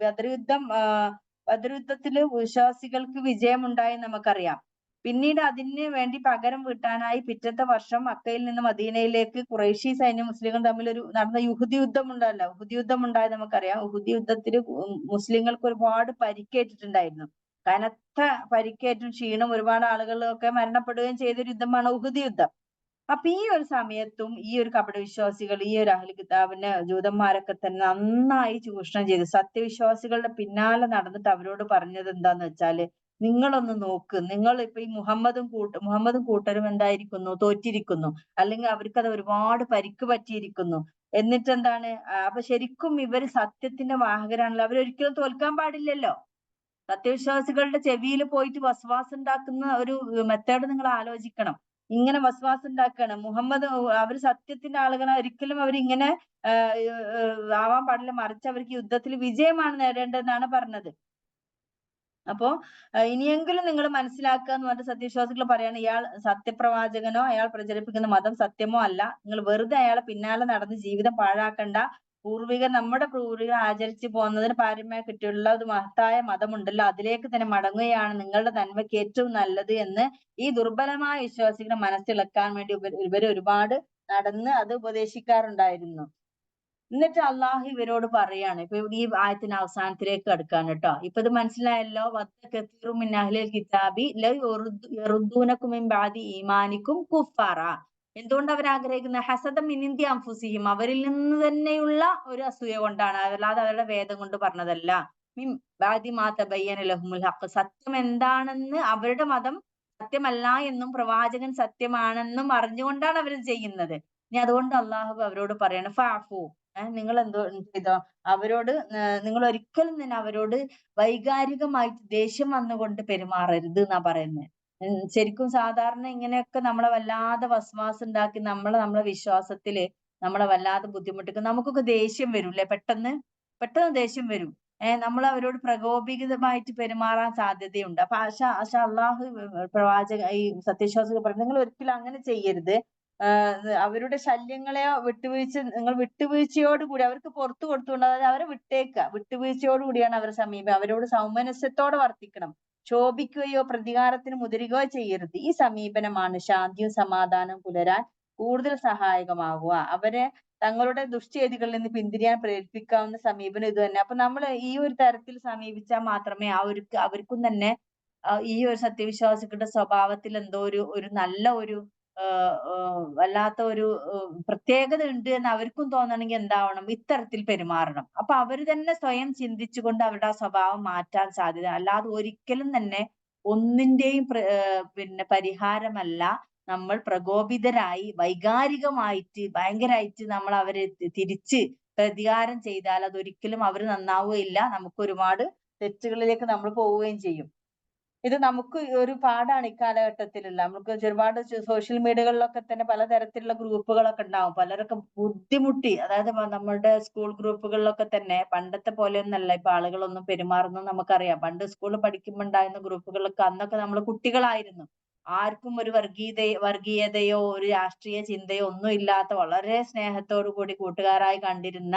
ബദർ യുദ്ധത്തില് വിശ്വാസികൾക്ക് വിജയമുണ്ടായി നമുക്കറിയാം. പിന്നീട് അതിന് വേണ്ടി പകരം വീട്ടാനായി പിറ്റത്തെ വർഷം മക്കയിൽ നിന്ന് മദീനയിലേക്ക് ഖുറൈശി സൈന്യം മുസ്ലിങ്ങൾ തമ്മിൽ നടന്ന യുഹുദ് യുദ്ധം ഉണ്ടല്ലോ. യുഹുദ് യുദ്ധം ഉണ്ടായത് നമുക്കറിയാം. യുഹുദ് യുദ്ധത്തിൽ മുസ്ലിങ്ങൾക്ക് ഒരുപാട് പരിക്കേറ്റിട്ടുണ്ടായിരുന്നു. കനത്ത പരിക്കേറ്റും ക്ഷീണം, ഒരുപാട് ആളുകളൊക്കെ മരണപ്പെടുകയും ചെയ്തൊരു യുദ്ധമാണ് ഉഹുദ് യുദ്ധം. അപ്പൊ ഈ ഒരു സമയത്തും ഈ ഒരു കപട വിശ്വാസികൾ, ഈ ഒരു അഹ്ലു കിതാബിനെ ജൂതന്മാരൊക്കെ തന്നെ നന്നായി ചൂഷണം ചെയ്തു. സത്യവിശ്വാസികളുടെ പിന്നാലെ നടന്നിട്ട് അവരോട് പറഞ്ഞത് എന്താന്ന് വെച്ചാല്, നിങ്ങളൊന്ന് നോക്ക്, നിങ്ങൾ ഇപ്പൊ ഈ മുഹമ്മദും കൂട്ടരും എന്തായിരിക്കുന്നു, തോറ്റിരിക്കുന്നു, അല്ലെങ്കിൽ അവർക്കത് ഒരുപാട് പരിക്ക് പറ്റിയിരിക്കുന്നു. എന്നിട്ട് എന്താണ്, അപ്പൊ ശരിക്കും ഇവര് സത്യത്തിന്റെ വാഹകരാണല്ലോ, അവരൊരിക്കലും തോൽക്കാൻ പാടില്ലല്ലോ. സത്യവിശ്വാസികളുടെ ചെവിയിൽ പോയിട്ട് വസ്വാസ് ഉണ്ടാക്കുന്ന ഒരു മെത്തേഡ് നിങ്ങൾ ആലോചിക്കണം. ഇങ്ങനെ വസ്വാസ് ഉണ്ടാക്കുകയാണ് മുഹമ്മദ്. അവർ സത്യത്തിന്റെ ആളുകളാണ്, ഒരിക്കലും അവരിങ്ങനെ ആവാൻ പാടില്ല, മറിച്ച് അവർക്ക് യുദ്ധത്തിൽ വിജയമാണ് നേടേണ്ടതെന്നാണ് പറഞ്ഞത്. അപ്പോ ഇനിയെങ്കിലും നിങ്ങൾ മനസ്സിലാക്കുക എന്ന് പറഞ്ഞിട്ട് സത്യവിശ്വാസികൾ പറയാണ്, ഇയാൾ സത്യപ്രവാചകനോ അയാൾ പ്രചരിപ്പിക്കുന്ന മതം സത്യമോ അല്ല, നിങ്ങൾ വെറുതെ അയാളെ പിന്നാലെ നടന്ന് ജീവിതം പാഴാക്കണ്ട. നമ്മുടെ പൂർവികർ ആചരിച്ചു പോകുന്നതിന് പാരമ്പര്യമായി കിട്ടിയുള്ള ഒരു മഹത്തായ മതമുണ്ടല്ലോ, അതിലേക്ക് തന്നെ മടങ്ങുകയാണ് നിങ്ങളുടെ നന്മയ്ക്ക് ഏറ്റവും നല്ലത് എന്ന് ഈ ദുർബലമായ വിശ്വാസികളുടെ മനസ്സിളക്കാൻ വേണ്ടി ഇവർ ഒരുപാട് നടന്ന് അത് ഉപദേശിക്കാറുണ്ടായിരുന്നു. എന്നിട്ട് അള്ളാഹു ഇവരോട് പറയാണ്, ഇപ്പൊ ഈ ആയത്തിന്റെ അവസാനത്തിലേക്ക് കടക്കാണ് കേട്ടോ. ഇപ്പൊ ഇത് മനസ്സിലായല്ലോ. കിതാബി ഈമാനിക്കും കുഫാറ. എന്തുകൊണ്ട് അവർ ആഗ്രഹിക്കുന്ന ഹസദം മിനിന്തി അംഫുസിഹിം, അവരിൽ നിന്ന് തന്നെയുള്ള ഒരു അസൂയ കൊണ്ടാണ്, അല്ലാതെ അവരുടെ വേദം കൊണ്ട് പറഞ്ഞതല്ല. മിൻ ബാദി മാ തബയ്യന ലഹുമുൽ ഹഖ്, സത്യം എന്താണെന്ന്, അവരുടെ മതം സത്യമല്ല എന്നും പ്രവാചകൻ സത്യമാണെന്നും അറിഞ്ഞുകൊണ്ടാണ് അവർ ചെയ്യുന്നത്. ഇനി അതുകൊണ്ട് അള്ളാഹു അവരോട് പറയാണ്, ഫഅഫു, നിങ്ങൾ എന്തോ ചെയ്തോ, അവരോട് നിങ്ങൾ ഒരിക്കലും തന്നെ അവരോട് വൈകാരികമായിട്ട് ദേഷ്യം വന്നുകൊണ്ട് പെരുമാറരുത് എന്നാ പറയുന്നത്. ശരിക്കും സാധാരണ ഇങ്ങനെയൊക്കെ നമ്മളെ വല്ലാതെ വസ്വാസ് ഉണ്ടാക്കി നമ്മളെ വിശ്വാസത്തില് നമ്മളെ വല്ലാതെ ബുദ്ധിമുട്ടിക്കും. നമുക്കൊക്കെ ദേഷ്യം വരും അല്ലെ, പെട്ടെന്ന് പെട്ടെന്ന് ദേഷ്യം വരും. നമ്മൾ അവരോട് പ്രകോപിതമായിട്ട് പെരുമാറാൻ സാധ്യതയുണ്ട്. അപ്പൊ അള്ളാഹു പ്രവാചക ഈ സത്യവിശ്വാസികൾ പറഞ്ഞു, നിങ്ങൾ ഒരിക്കലും അങ്ങനെ ചെയ്യരുത്. അവരുടെ ശല്യങ്ങളെ നിങ്ങൾ വിട്ടുവീഴ്ചയോടുകൂടി അവർക്ക് പുറത്തു കൊടുത്തുകൊണ്ട്, അതായത് അവരെ വിട്ടുവീഴ്ചയോടുകൂടിയാണ് അവരുടെ സമീപം. അവരോട് സൗമനസ്യത്തോടെ വർത്തിക്കണം. ശോഭിക്കുകയോ പ്രതികാരത്തിന് മുതിരുകയോ ചെയ്യരുത്. ഈ സമീപനമാണ് ശാന്തിയും സമാധാനവും പുലരാൻ കൂടുതൽ സഹായകമാകുക. അവരെ തങ്ങളുടെ ദുഷ്ചെയ്തികളിൽ നിന്ന് പിന്തിരിയാൻ പ്രേരിപ്പിക്കാവുന്ന സമീപനം ഇത് തന്നെ. അപ്പൊ നമ്മൾ ഈ ഒരു തരത്തിൽ സമീപിച്ചാൽ മാത്രമേ അവർക്കും തന്നെ ഈ ഒരു സത്യവിശ്വാസികളുടെ സ്വഭാവത്തിൽ എന്തോ ഒരു നല്ല ഒരു വല്ലാത്ത ഒരു പ്രത്യേകത ഉണ്ട് എന്ന് അവർക്കും തോന്നണമെങ്കിൽ എന്താവണം, ഇത്തരത്തിൽ പെരുമാറണം. അപ്പൊ അവര് തന്നെ സ്വയം ചിന്തിച്ചുകൊണ്ട് അവരുടെ ആ സ്വഭാവം മാറ്റാൻ സാധ്യത. അല്ലാതെ ഒരിക്കലും തന്നെ ഒന്നിന്റെയും പിന്നെ പരിഹാരമല്ല നമ്മൾ പ്രകോപിതരായി വൈകാരികമായിട്ട് ഭയങ്കരമായിട്ട് നമ്മൾ അവരെ തിരിച്ച് പ്രതികാരം ചെയ്താൽ അതൊരിക്കലും അവര് നന്നാവുകയില്ല. നമുക്ക് ഒരുപാട് തെറ്റുകളിലേക്ക് നമ്മൾ പോവുകയും ചെയ്യും. ഇത് നമുക്ക് ഒരു പാഠാണ് ഇക്കാലഘട്ടത്തിലുള്ള. നമുക്ക് ഒരുപാട് സോഷ്യൽ മീഡിയകളിലൊക്കെ തന്നെ പലതരത്തിലുള്ള ഗ്രൂപ്പുകളൊക്കെ ഉണ്ടാവും. പലരൊക്കെ ബുദ്ധിമുട്ടി, അതായത് നമ്മളുടെ സ്കൂൾ ഗ്രൂപ്പുകളിലൊക്കെ തന്നെ പണ്ടത്തെ പോലെയൊന്നല്ല ഇപ്പൊ ആളുകളൊന്നും പെരുമാറുന്നത് നമുക്കറിയാം. പണ്ട് സ്കൂളിൽ പഠിക്കുമ്പോൾ ഉണ്ടായിരുന്ന ഗ്രൂപ്പുകളൊക്കെ അന്നൊക്കെ നമ്മൾ കുട്ടികളായിരുന്നു. ആർക്കും ഒരു വർഗീയതയോ ഒരു രാഷ്ട്രീയ ചിന്തയോ ഒന്നും ഇല്ലാത്ത വളരെ സ്നേഹത്തോടു കൂടി കൂട്ടുകാരായി കണ്ടിരുന്ന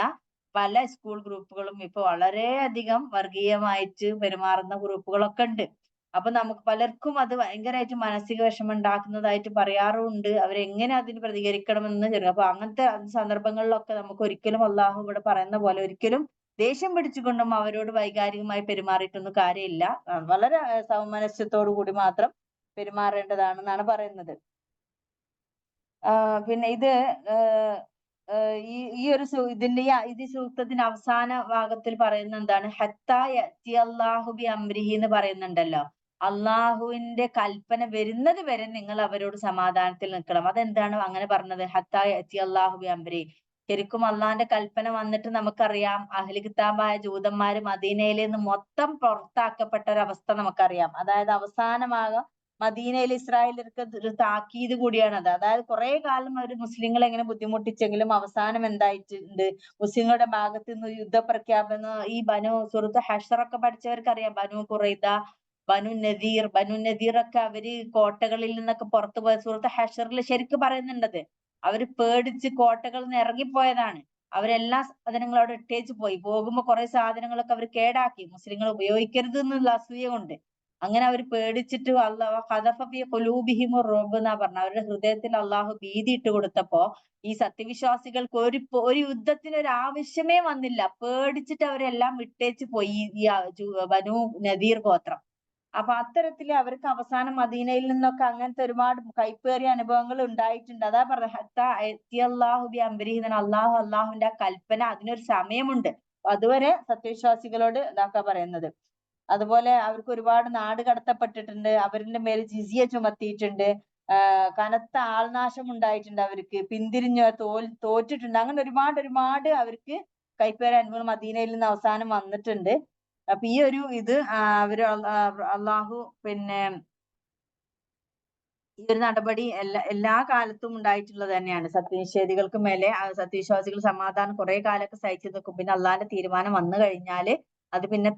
പല സ്കൂൾ ഗ്രൂപ്പുകളും ഇപ്പൊ വളരെയധികം വർഗീയമായിട്ട് പെരുമാറുന്ന ഗ്രൂപ്പുകളൊക്കെ ഉണ്ട്. അപ്പൊ നമുക്ക് പലർക്കും അത് ഭയങ്കരമായിട്ട് മാനസിക വിഷമം ഉണ്ടാക്കുന്നതായിട്ട് പറയാറുമുണ്ട്. അവരെങ്ങനെ അതിന് പ്രതികരിക്കണമെന്ന് അപ്പൊ അങ്ങനത്തെ സന്ദർഭങ്ങളിലൊക്കെ നമുക്ക് ഒരിക്കലും അള്ളാഹു ഇവിടെ പറയുന്ന പോലെ ഒരിക്കലും ദേഷ്യം പിടിച്ചുകൊണ്ടും അവരോട് വൈകാരികമായി പെരുമാറിയിട്ടൊന്നും കാര്യമില്ല. വളരെ സൗമനസ്യത്തോടു കൂടി മാത്രം പെരുമാറേണ്ടതാണെന്നാണ് പറയുന്നത്. പിന്നെ ഇത് ഈ ഒരു ഇതിന്റെ ഈ സൂക്തത്തിന്റെ അവസാന ഭാഗത്തിൽ പറയുന്ന എന്താണ്, ഹത്താ യഅതി അല്ലാഹു ബി അംരിഹി എന്ന് പറയുന്നുണ്ടല്ലോ. അള്ളാഹുവിന്റെ കൽപ്പന വരുന്നത് വരെ നിങ്ങൾ അവരോട് സമാധാനത്തിൽ നിൽക്കണം. അതെന്താണ് അങ്ങനെ പറഞ്ഞത്, ഹത്താ യഅതി അല്ലാഹു ബി അംരി. ശരിക്കും അള്ളാഹിന്റെ കൽപ്പന വന്നിട്ട് നമുക്കറിയാം, അഹ്ലി കിതാബായ ജൂതന്മാര് മദീനയിൽ നിന്ന് മൊത്തം പുറത്താക്കപ്പെട്ട ഒരവസ്ഥ നമുക്കറിയാം. അതായത് അവസാനമാകും മദീനയിൽ ഇസ്രായേലർക്ക് ഒരു താക്കീത് കൂടിയാണത്. അതായത് കുറെ കാലം അവർ മുസ്ലിങ്ങളെ എങ്ങനെ ബുദ്ധിമുട്ടിച്ചെങ്കിലും അവസാനം എന്തായിട്ടുണ്ട്, മുസ്ലിങ്ങളുടെ ഭാഗത്ത് നിന്ന് യുദ്ധപ്രഖ്യാപനം. ഈ സൂറത്ത് ഹഷറൊക്കെ പഠിച്ചവർക്കറിയാം, ബനു ഖുറൈദ, ബനു നദീർ ഒക്കെ അവര് കോട്ടകളിൽ നിന്നൊക്കെ പുറത്തു പോയ സൂറത്ത് ഹഷറിൽ ശരിക്കും പറയുന്നുണ്ടത്. അവര് പേടിച്ച് കോട്ടകളിൽ നിന്ന് ഇറങ്ങിപ്പോയതാണ്. അവരെല്ലാ സാധനങ്ങളും അവിടെ ഇട്ടേച്ച് പോയി. പോകുമ്പോ കുറെ സാധനങ്ങളൊക്കെ അവർ കേടാക്കി, മുസ്ലിങ്ങൾ ഉപയോഗിക്കരുത് എന്നുള്ള അസൂയ കൊണ്ട്. അങ്ങനെ അവർ പേടിച്ചിട്ട് എന്നാ പറഞ്ഞ, അവരുടെ ഹൃദയത്തിൽ അള്ളാഹു ഭീതി ഇട്ട് കൊടുത്തപ്പോ ഈ സത്യവിശ്വാസികൾക്ക് ഒരു യുദ്ധത്തിന് ഒരു ആവശ്യമേ വന്നില്ല. പേടിച്ചിട്ട് അവരെല്ലാം വിട്ടേച്ച് പോയി ഈ ബനു നദീർ ഗോത്രം. അപ്പൊ അത്തരത്തില് അവർക്ക് അവസാനം മദീനയിൽ നിന്നൊക്കെ അങ്ങനത്തെ ഒരുപാട് കൈപ്പേറിയ അനുഭവങ്ങൾ ഉണ്ടായിട്ടുണ്ട്. അതാ പറഞ്ഞത് അള്ളാഹുവിന്റെ ആ കൽപ്പന, അതിനൊരു സമയമുണ്ട്. അതുവരെ സത്യവിശ്വാസികളോട് ഇതാക്കാ പറയുന്നത്. അതുപോലെ അവർക്ക് ഒരുപാട് നാട് കടത്തപ്പെട്ടിട്ടുണ്ട്. അവരുടെ മേൽ ജിസിയ ചുമത്തിയിട്ടുണ്ട്. കനത്ത ആൾനാശം ഉണ്ടായിട്ടുണ്ട് അവർക്ക്. പിന്തിരിഞ്ഞ് തോറ്റിട്ടുണ്ട്. അങ്ങനെ ഒരുപാട് അവർക്ക് കൈപ്പേര അനുഭവങ്ങൾ മദീനയിൽ നിന്ന് അവസാനം വന്നിട്ടുണ്ട്. അപ്പൊ ഈ ഒരു ഇത് അവര് അള്ളാഹു പിന്നെ ഈ ഒരു നടപടി എല്ലാ കാലത്തും ഉണ്ടായിട്ടുള്ളത് തന്നെയാണ്. സത്യനിഷേധികൾക്ക് മേലെ സത്യവിശ്വാസികൾ സമാധാനം കുറെ കാലമൊക്കെ സഹിച്ചു നിൽക്കും. പിന്നെ അള്ളാഹിന്റെ തീരുമാനം വന്നു കഴിഞ്ഞാല് അത് പിന്നെ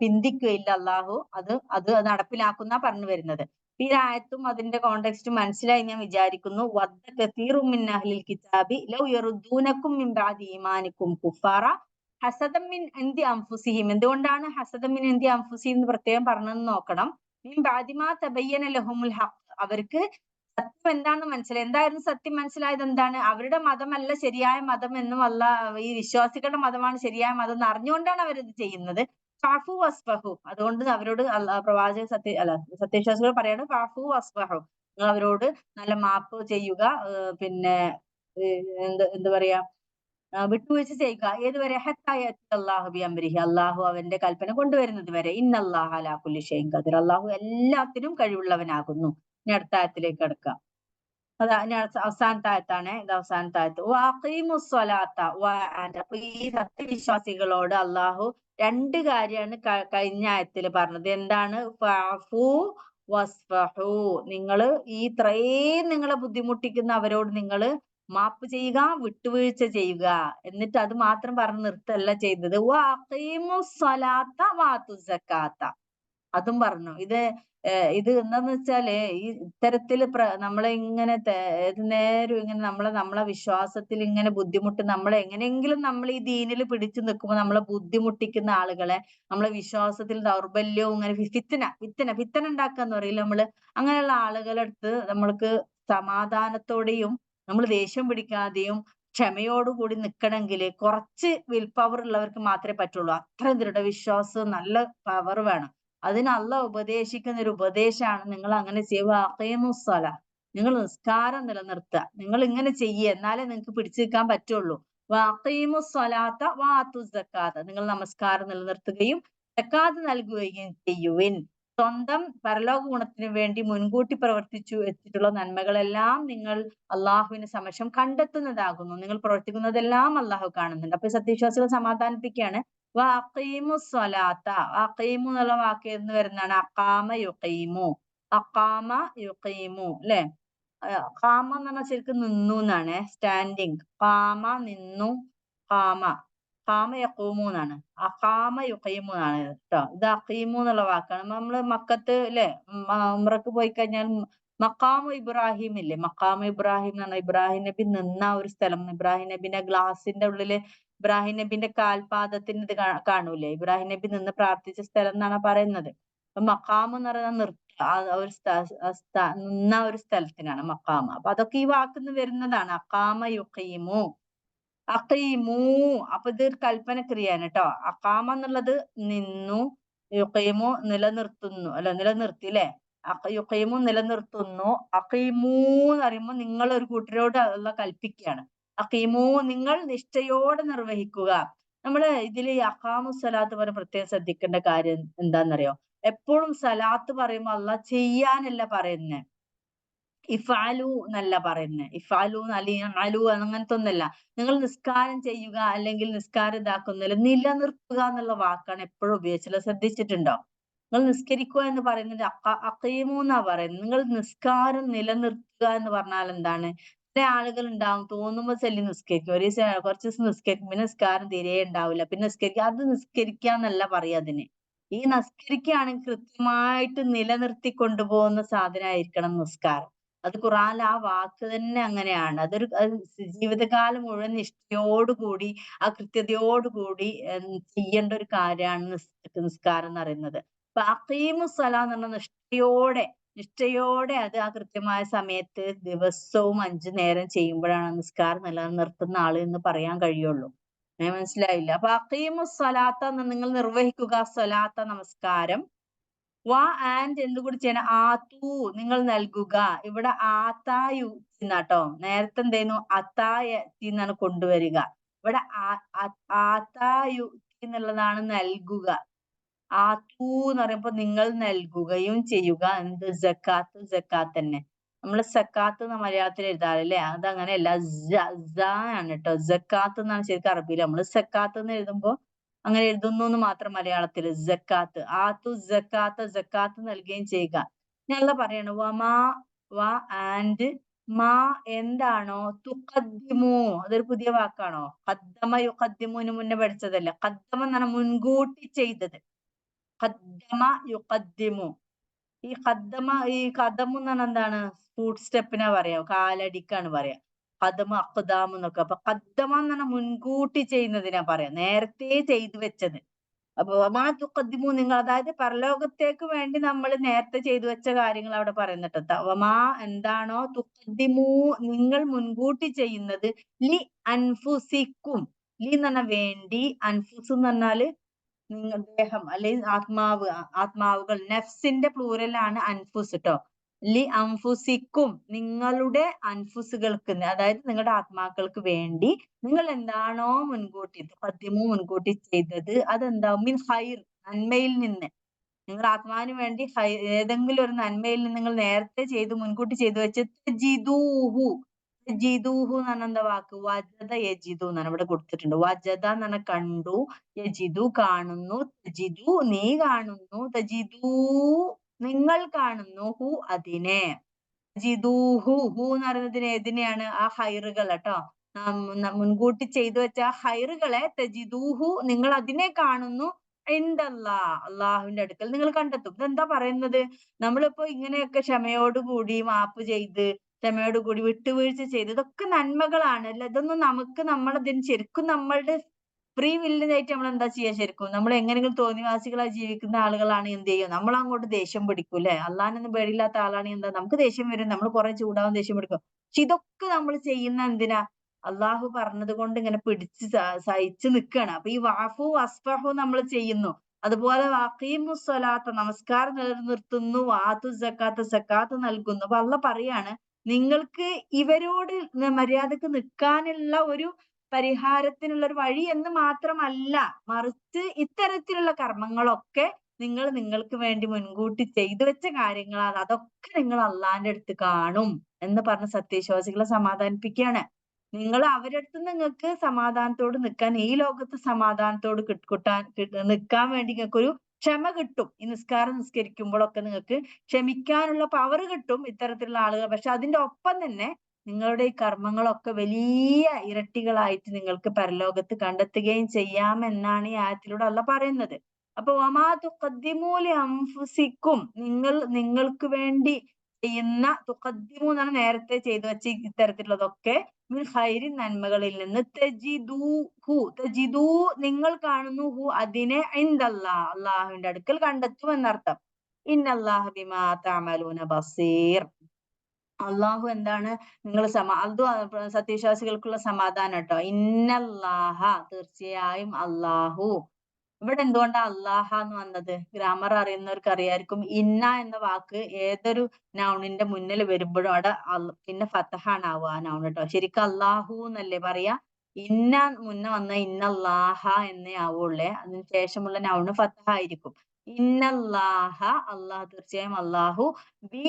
പിന്തിക്കുകയില്ല അള്ളാഹു. അത് നടപ്പിലാക്കുന്ന പറഞ്ഞു വരുന്നത്. ഈ ആയത്തും അതിന്റെ കോണ്ടെക്സ്റ്റും മനസ്സിലായി ഞാൻ വിചാരിക്കുന്നു. വദ്ദ കസീറും മിൻ അഹ്ലിൽ കിതാബി ലൗ യറുദ്ദൂനകും മിൻ ബഅദി ഈമാനികും കുഫാറ ഹസദം മിൻ ഇൻദി അൻഫുസിഹിം. എന്തുകൊണ്ടാണ് ഹസദം മിൻ ഇൻദി അൻഫുസിഹിം എന്ന് പ്രത്യേകം പറഞ്ഞതെന്ന് നോക്കണം. മിൻ ബഅദി മാ തബയ്യന ലഹുമുൽ ഹഖ്. അവർക്ക് സത്യം എന്താണെന്ന് മനസ്സിലായി. എന്തായിരുന്നു സത്യം മനസ്സിലായത്? എന്താണ്? അവരുടെ മതമല്ല ശരിയായ മതം എന്നും അല്ല, ഈ വിശ്വാസികളുടെ മതമാണ് ശരിയായ മതം എന്ന് അറിഞ്ഞുകൊണ്ടാണ് അവരിത് ചെയ്യുന്നത്. ഫഅഫു വസ്ഫഹു. അതുകൊണ്ട് അവരോട് പ്രവാചക സത്യവിശ്വാസികൾ പറയാണ് ഫഅഫു വസ്ഫഹു. നിങ്ങൾ അവരോട് നല്ല മാപ്പ് ചെയ്യുക. പിന്നെ എന്ത് പറയാ, വിട്ടുവീഴ്ച ചെയ്യുക. ഏതുവരെ? ഹത്താ യഅതി അല്ലാഹു ബിഅംരിഹി. അള്ളാഹു അവന്റെ കൽപ്പന കൊണ്ടുവരുന്നത് വരെ. ഇന്നല്ലാഹ അലാ കുല്ലി ഷൈഇൻ ഖദീർ. അള്ളാഹു എല്ലാത്തിനും കഴിവുള്ളവനാകുന്നു. ഇനി അടുത്ത ആയത്തിലേക്ക് കടക്കാം. അവസാനത്തെ ആയത്താണ്. ഇത് അവസാനത്തെ ആയത്ത്. വഅഖീമുസ്സലാത്ത. അപ്പൊ ഈ സത്യവിശ്വാസികളോട് അള്ളാഹു രണ്ട് കാര്യമാണ് കഴിഞ്ഞ ആയത്തിൽ പറഞ്ഞത്. എന്താണ്? ഫഅഫു വസ്ഫഹു. നിങ്ങള് ഈ ഇത്രയും നിങ്ങളെ ബുദ്ധിമുട്ടിക്കുന്ന അവരോട് നിങ്ങൾ മാപ്പ് ചെയ്യുക, വിട്ടുവീഴ്ച ചെയ്യുക. എന്നിട്ട് അത് മാത്രം പറഞ്ഞ് നിർത്തല്ല ചെയ്തത്. വഅഖീമുസ്സലാത്ത വആതുസ് സക്കാത്ത. അതും പറഞ്ഞു. ഇത് എന്താന്ന് വെച്ചാല് ഈ ഇത്തരത്തില് നമ്മളെ ഇങ്ങനെ ഏത് നേരം ഇങ്ങനെ നമ്മളെ വിശ്വാസത്തിൽ ഇങ്ങനെ ബുദ്ധിമുട്ട് നമ്മളെ എങ്ങനെയെങ്കിലും നമ്മൾ ഈ ദീനിൽ പിടിച്ചു നിൽക്കുമ്പോൾ നമ്മളെ ബുദ്ധിമുട്ടിക്കുന്ന ആളുകളെ, നമ്മളെ വിശ്വാസത്തിൽ ദൗർബല്യവും ഇങ്ങനെ ഫിത്തന ഉണ്ടാക്കാന്ന് പറയില്ല നമ്മള്. അങ്ങനെയുള്ള ആളുകളുടെ അടുത്ത് നമ്മൾക്ക് സമാധാനത്തോടെയും നമ്മൾ ദേഷ്യം പിടിക്കാതെയും ക്ഷമയോടുകൂടി നിൽക്കണമെങ്കിൽ കുറച്ച് വിൽ പവർ ഉള്ളവർക്ക് മാത്രമേ പറ്റുള്ളൂ. അത്ര ദൃഢവിശ്വാസം, നല്ല പവർ വേണം. അതിന് അള്ളാഹ് ഉപദേശിക്കുന്ന ഒരു ഉപദേശമാണ്, നിങ്ങൾ അങ്ങനെ ചെയ്യുക. അഖീമുസ്സല. നിങ്ങൾ നിസ്കാരം നിലനിർത്തുക. നിങ്ങൾ ഇങ്ങനെ ചെയ്യുക, എന്നാലേ നിങ്ങൾക്ക് പിടിച്ചു നിൽക്കാൻ പറ്റുള്ളൂ. വഅഖീമുസ്സലാത്ത വആതുസ് സക്കാത്ത. നിങ്ങൾ നമസ്കാരം നിലനിർത്തുകയും സക്കാത്ത് നൽകുകയും ചെയ്യുവിൻ. സ്വന്തം പരലോക ഗുണത്തിന് വേണ്ടി മുൻകൂട്ടി പ്രവർത്തിച്ചു വെച്ചിട്ടുള്ള നന്മകളെല്ലാം നിങ്ങൾ അള്ളാഹുവിന് സമക്ഷം കണ്ടെത്തുന്നതാകുന്നു. നിങ്ങൾ പ്രവർത്തിക്കുന്നതെല്ലാം അള്ളാഹു കാണുന്നുണ്ട്. അപ്പൊ സത്യവിശ്വാസികൾ സമാധാനിപ്പിക്കുകയാണ്. വഅഖീമുസ്സലാത്ത. അഖീമു എന്നുള്ള വാക്ക് എന്ന് വരുന്നതാണ് അഖാമ യുഖീമു. അഖാമ യുഖീമു അല്ലെ? ഖാമ എന്ന് പറഞ്ഞാൽ ശരിക്കും നിന്നു എന്നാണ്. സ്റ്റാൻഡിങ്. ഖാമ നിന്നു. ഖാമ ഖാമ യഖൂമു എന്നാണ്. അഖാമ യുഖീമു എന്നാണ് കേട്ടോ. ഇത് അഖീമു എന്നുള്ള വാക്കാണ്. നമ്മള് മക്കത്ത് അല്ലെ ഉംറക്ക് പോയി കഴിഞ്ഞാൽ മഖാമു ഇബ്രാഹിം ഇല്ലേ? മഖാമു ഇബ്രാഹിം എന്ന് പറഞ്ഞാൽ ഇബ്രാഹിം നബി നിന്ന ഒരു സ്ഥലം. ഇബ്രാഹിം നബിന്റെ ഗ്ലാസിന്റെ ഉള്ളില് ഇബ്രാഹിം നബിന്റെ കാൽപാദത്തിന് ഇത് കാണൂലേ? ഇബ്രാഹിം നബി നിന്ന് പ്രാർത്ഥിച്ച സ്ഥലം എന്നാണ് പറയുന്നത്. അപ്പൊ മഖാം എന്ന് പറയുന്നത് നിന്ന ഒരു സ്ഥലത്തിനാണ് മഖാമ. അപ്പൊ അതൊക്കെ ഈ വാക്കിന്ന് വരുന്നതാണ്. അഖാമ യുഖീമു. അഖീമു. അപ്പൊ ഇത് ഒരു കൽപ്പന ക്രിയയാണ് കേട്ടോ. അഖാമ എന്നുള്ളത് നിന്നു, യുഖീമു നിലനിർത്തുന്നു, അല്ല നിലനിർത്തി അല്ലെ? യുഖീമു നിലനിർത്തുന്നു. അഖീമു എന്ന് പറയുമ്പോൾ നിങ്ങൾ ഒരു കൂട്ടരോട് ഉള്ള കൽപ്പിക്കുകയാണ്. അഖീമു നിങ്ങൾ നിഷ്ഠയോടെ നിർവഹിക്കുക. നമ്മള് ഇതില് ഈ അഖാമു സലാത്ത് പറഞ്ഞ പ്രത്യേകം ശ്രദ്ധിക്കേണ്ട കാര്യം എന്താണെന്നറിയോ? എപ്പോഴും സലാത്ത് പറയുമ്പോൾ അള്ളാഹ് ചെയ്യാനല്ല പറയുന്നേ. ഇഫാലു എന്നല്ല പറയുന്നത്. ഇഫാലു അലു അങ്ങനത്തെ ഒന്നല്ല. നിങ്ങൾ നിസ്കാരം ചെയ്യുക അല്ലെങ്കിൽ നിസ്കാരം ഇതാക്കുന്നില്ല, നിലനിർത്തുക എന്നുള്ള വാക്കാണ് എപ്പോഴും ഉപയോഗിച്ചുള്ളത്. ശ്രദ്ധിച്ചിട്ടുണ്ടോ? നിങ്ങൾ നിസ്കരിക്കുക എന്ന് പറയുന്നത് അഖീമു എന്നാ പറയുന്നത്. നിങ്ങൾ നിസ്കാരം നിലനിർത്തുക എന്ന് പറഞ്ഞാൽ എന്താണ്? ചില ആളുകൾ ഉണ്ടാവും, തോന്നുമ്പോ ചെല്ലി നിസ്കരിക്കും. കുറച്ച് ദിവസം നിസ്കരിക്കും, പിന്നെ നിസ്കാരം തീരെ ഉണ്ടാവില്ല. പിന്നെ നിസ്കരിക്കുക. അത് നിസ്കരിക്കാന്നല്ല പറയാ അതിന്. ഈ നിസ്കരിക്കുകയാണെങ്കിൽ കൃത്യമായിട്ട് നിലനിർത്തി കൊണ്ടുപോകുന്ന സാധനമായിരിക്കണം നിസ്കാരം. അത് ഖുറാനിൽ ആ വാക്ക് തന്നെ അങ്ങനെയാണ്. ജീവിതകാലം മുഴുവൻ നിഷ്ഠയോടുകൂടി ആ കൃത്യതയോടുകൂടി ചെയ്യേണ്ട ഒരു കാര്യമാണ് നിസ്കാരം എന്ന് പറയുന്നത്. അപ്പൊ അഖീമുസ്സലാ എന്ന് പറഞ്ഞ നിഷ്ഠയോടെ അത് ആ കൃത്യമായ സമയത്ത് ദിവസവും 5 നേരം ചെയ്യുമ്പോഴാണ് നിസ്കാരം നിലനിർത്തുന്ന ആള് എന്ന് പറയാൻ കഴിയുള്ളൂ. മനസ്സിലായില്ല? അപ്പൊ അഖീമുസ്സലാത്ത നിങ്ങൾ നിർവഹിക്കുക. സ്വലാത്ത നമസ്കാരം. ആൻഡ് എന്തുകൂടി ചെയ്യണം? ആത്തു നിങ്ങൾ നൽകുക. ഇവിടെ ആത്തായു എന്നാട്ടോ. നേരത്തെ എന്തായിരുന്നു? അത്തായ എന്നാണ് കൊണ്ടുവരിക. ഇവിടെ ആത്തായു എന്നുള്ളതാണ് നൽകുക. ആത്തൂ എന്ന് പറയുമ്പോ നിങ്ങൾ നൽകുകയും ചെയ്യുക. എന്ത്? സക്കാത്ത്. സക്കാത്ത് തന്നെ. നമ്മള് സക്കാത്ത് എന്ന് മലയാളത്തിൽ എഴുതാറില്ലേ? അതങ്ങനെയല്ല. ആണ് കേട്ടോ. സക്കാത്ത് എന്നാണ് ശരിക്കും അറബിയിൽ. നമ്മള് സക്കാത്ത് എന്ന് എഴുതുമ്പോ അങ്ങനെ എഴുതുന്നു എന്ന് മാത്രം മലയാളത്തിൽ. സക്കാത്ത്. ആത്തു സക്കാത്ത്. സക്കാത്ത് നൽകുകയും ചെയ്യുക. ഞങ്ങൾ പറയണം വമാ വ ആൻഡ് മാ എന്താണോ തുഖദ്ദിമു. അതൊരു പുതിയ വാക്കാണോ? ഖദ്ദമ യുഖദ്ദിമുന് മുന്നേ പഠിച്ചതല്ല. ഖദ്ദമ എന്ന് പറഞ്ഞാൽ മുൻകൂട്ടി ചെയ്തത്. ഖദ്ദമ യുഖദ്ദിമു. ഈ ഖദമു എന്ന് പറഞ്ഞാൽ എന്താണ്? ഫുട് സ്റ്റെപ്പിനാ പറയാ, കാലടിക്കാണ് പറയാ. ഖദമ അഖ്ദാമു എന്നൊക്കെ. അപ്പൊ ഖദ്ദമ എന്ന് പറഞ്ഞാൽ മുൻകൂട്ടി ചെയ്യുന്നതിനാ പറയാ, നേരത്തെ ചെയ്തു വെച്ചത്. അപ്പൊ വമാ തുഖദ്ദിമു നിങ്ങൾ, അതായത് പരലോകത്തേക്ക് വേണ്ടി നമ്മൾ നേരത്തെ ചെയ്തു വെച്ച കാര്യങ്ങൾ അവിടെ പറയുന്നുണ്ട്. വമാ എന്താണോ തുഖദ്ദിമു നിങ്ങൾ മുൻകൂട്ടി ചെയ്യുന്നത്, ലി അൻഫുസിക്കും. ലി എന്ന് പറഞ്ഞാൽ വേണ്ടി, അൻഫുസ് എന്ന് പറഞ്ഞാല് നിങ്ങൾ ദേഹം അല്ലെങ്കിൽ ആത്മാവ്, ആത്മാവുകൾ. നഫ്സിന്റെ പ്ലൂരലാണ് അൻഫുസ് ട്ടോ. ലി അൻഫുസിക്കും നിങ്ങളുടെ അൻഫുസുകൾക്ക്, അതായത് നിങ്ങളുടെ ആത്മാക്കൾക്ക് വേണ്ടി നിങ്ങൾ എന്താണോ മുൻകൂട്ടി തുഖദ്ദിമു മുൻകൂട്ടി ചെയ്തത്, അതെന്താവും? മിൻ ഖൈർ നന്മയിൽ നിന്ന്. നിങ്ങൾ ആത്മാവിന് വേണ്ടി ഏതെങ്കിലും ഒരു നന്മയിൽ നിന്ന് നിങ്ങൾ നേരത്തെ ചെയ്തു മുൻകൂട്ടി ചെയ്തു വെച്ച് തജിദൂഹു. തജിദൂഹു എന്ന് പറഞ്ഞ എന്താ വാക്ക്? വജദ യജിദു എന്നാണ് ഇവിടെ കൊടുത്തിട്ടുണ്ട്. വജദ എന്ന് പറഞ്ഞ കണ്ടു, യജിദു കാണുന്നു, തജിദു നീ കാണുന്നു, തജിദൂ നിങ്ങൾ കാണുന്നു, ഹു അതിനെ. തജിദൂഹു ഹു എന്ന് പറയുന്നതിന് ഏതിനെയാണ്? ആ ഹൈറുകൾ കേട്ടോ. മുൻകൂട്ടി ചെയ്തു വെച്ച ആ ഹൈറുകളെ തജിദൂഹു നിങ്ങൾ അതിനെ കാണുന്നു, ഇൻദല്ലാ അള്ളാഹുവിന്റെ അടുക്കൽ നിങ്ങൾ കണ്ടെത്തും. ഇതെന്താ പറയുന്നത്? നമ്മളിപ്പോ ഇങ്ങനെയൊക്കെ ക്ഷമയോടുകൂടി മാപ്പ് ചെയ്ത്, ക്ഷമയോടുകൂടി വിട്ടുവീഴ്ച ചെയ്ത്, ഇതൊക്കെ നന്മകളാണ് അല്ല. ഇതൊന്നും നമുക്ക് നമ്മളതിന് ശരിക്കും നമ്മളുടെ ഫ്രീ വില്ലിനായിട്ട് നമ്മൾ എന്താ ചെയ്യാ? ശരിക്കും നമ്മൾ എങ്ങനെയെങ്കിലും തോന്നിവാസികളായി ജീവിക്കുന്ന ആളുകളാണ് എന്ത് ചെയ്യും? നമ്മൾ അങ്ങോട്ട് ദേഷ്യം പിടിക്കും അല്ലെ? അള്ളാഹിനൊന്നും പേടിയില്ലാത്ത ആളാണെങ്കിൽ എന്താ, നമുക്ക് ദേഷ്യം വരും, നമ്മൾ കുറെ ചൂടാവും, ദേഷ്യം പിടിക്കും. പക്ഷെ ഇതൊക്കെ നമ്മൾ ചെയ്യുന്ന എന്തിനാ? അള്ളാഹു പറഞ്ഞത് കൊണ്ട് ഇങ്ങനെ പിടിച്ച് സഹിച്ചു നിൽക്കുകയാണ്. അപ്പൊ ഈ വാഫു അസ്ഫഹു നമ്മൾ ചെയ്യുന്നു. അതുപോലെ വഖീമു സ്വലാത്ത നമസ്കാരം നിലനിർത്തുന്നു, വാതു സക്കാത്ത് സക്കാത്ത് നൽകുന്നു. അപ്പൊ അള്ളാഹ് പറയാണ്, നിങ്ങൾക്ക് ഇവരോട് മര്യാദക്ക് നിൽക്കാനുള്ള ഒരു പരിഹാരത്തിനുള്ള ഒരു വഴി എന്ന് മാത്രമല്ല, മറിച്ച് ഇത്തരത്തിലുള്ള കർമ്മങ്ങളൊക്കെ നിങ്ങൾ നിങ്ങൾക്ക് വേണ്ടി മുൻകൂട്ടി ചെയ്തു വെച്ച കാര്യങ്ങളാണ്. അതൊക്കെ നിങ്ങൾ അള്ളാന്റെ അടുത്ത് കാണും എന്ന് പറഞ്ഞ് സത്യവിശ്വാസികളെ സമാധാനിപ്പിക്കുകയാണ്. നിങ്ങൾ അവരുടെ അടുത്ത് നിങ്ങൾക്ക് സമാധാനത്തോട് നിൽക്കാൻ, ഈ ലോകത്ത് സമാധാനത്തോട് നിൽക്കാൻ വേണ്ടി നിങ്ങൾക്കൊരു ക്ഷമ കിട്ടും. ഈ നിസ്കാരം നിസ്കരിക്കുമ്പോഴൊക്കെ നിങ്ങൾക്ക് ക്ഷമിക്കാനുള്ള പവർ കിട്ടും ഇത്തരത്തിലുള്ള ആളുകൾ. പക്ഷെ അതിന്റെ ഒപ്പം തന്നെ നിങ്ങളുടെ ഈ കർമ്മങ്ങളൊക്കെ വലിയ ഇരട്ടികളായിട്ട് നിങ്ങൾക്ക് പരലോകത്ത് കണ്ടെത്തുകയും ചെയ്യാമെന്നാണ് ഈ ആയത്തിലൂടെ അള്ളാഹ് പറയുന്നത്. അപ്പൊ വമാ തുഖദ്ദിമൂ ലി അൻഫുസിക്കും നിങ്ങൾക്ക് വേണ്ടി ചെയ്യുന്ന, തുഖദ്ദിമു എന്നാണ് നേരത്തെ ചെയ്തു വെച്ച ഇത്തരത്തിലുള്ളതൊക്കെ, മിൻ ഖൈരി നന്മകളിൽ നിന്ന്, തജിദൂ നിങ്ങൾ കാണുന്നു, ഹു അതിനെ, ഇൻദല്ലാഹ് അള്ളാഹുവിന്റെ അടുക്കൽ കണ്ടെത്തും എന്നർത്ഥം. ഇന്നല്ലാഹ ബിമാ തഅമലൂന ബസീർ. അള്ളാഹു എന്താണ്? നിങ്ങൾ സത്യവിശ്വാസികൾക്കുള്ള സമാധാനം കേട്ടോ. ഇന്നല്ലാഹ തീർച്ചയായും അള്ളാഹു. ഇവിടെ എന്തുകൊണ്ടാ അള്ളാഹ എന്ന് വന്നത്? ഗ്രാമർ അറിയുന്നവർക്ക് അറിയായിരിക്കും. ഇന്ന എന്ന വാക്ക് ഏതൊരു നൗണിന്റെ മുന്നിൽ വരുമ്പോഴും അവിടെ പിന്നെ ഫതഹാണ് ആവുക ആ നൗൺ കേട്ടോ. ശരിക്കും അള്ളാഹു എന്നല്ലേ പറയാ. ഇന്ന മുന്നേ വന്ന ഇന്നല്ലാഹ എന്നേ ആവുള്ളേ. അതിന് ശേഷമുള്ള നൗണ് ഫതഹ ആയിരിക്കും. ഇന്നല്ലാഹ അള്ളാഹു തീർച്ചയായും അള്ളാഹു, ബി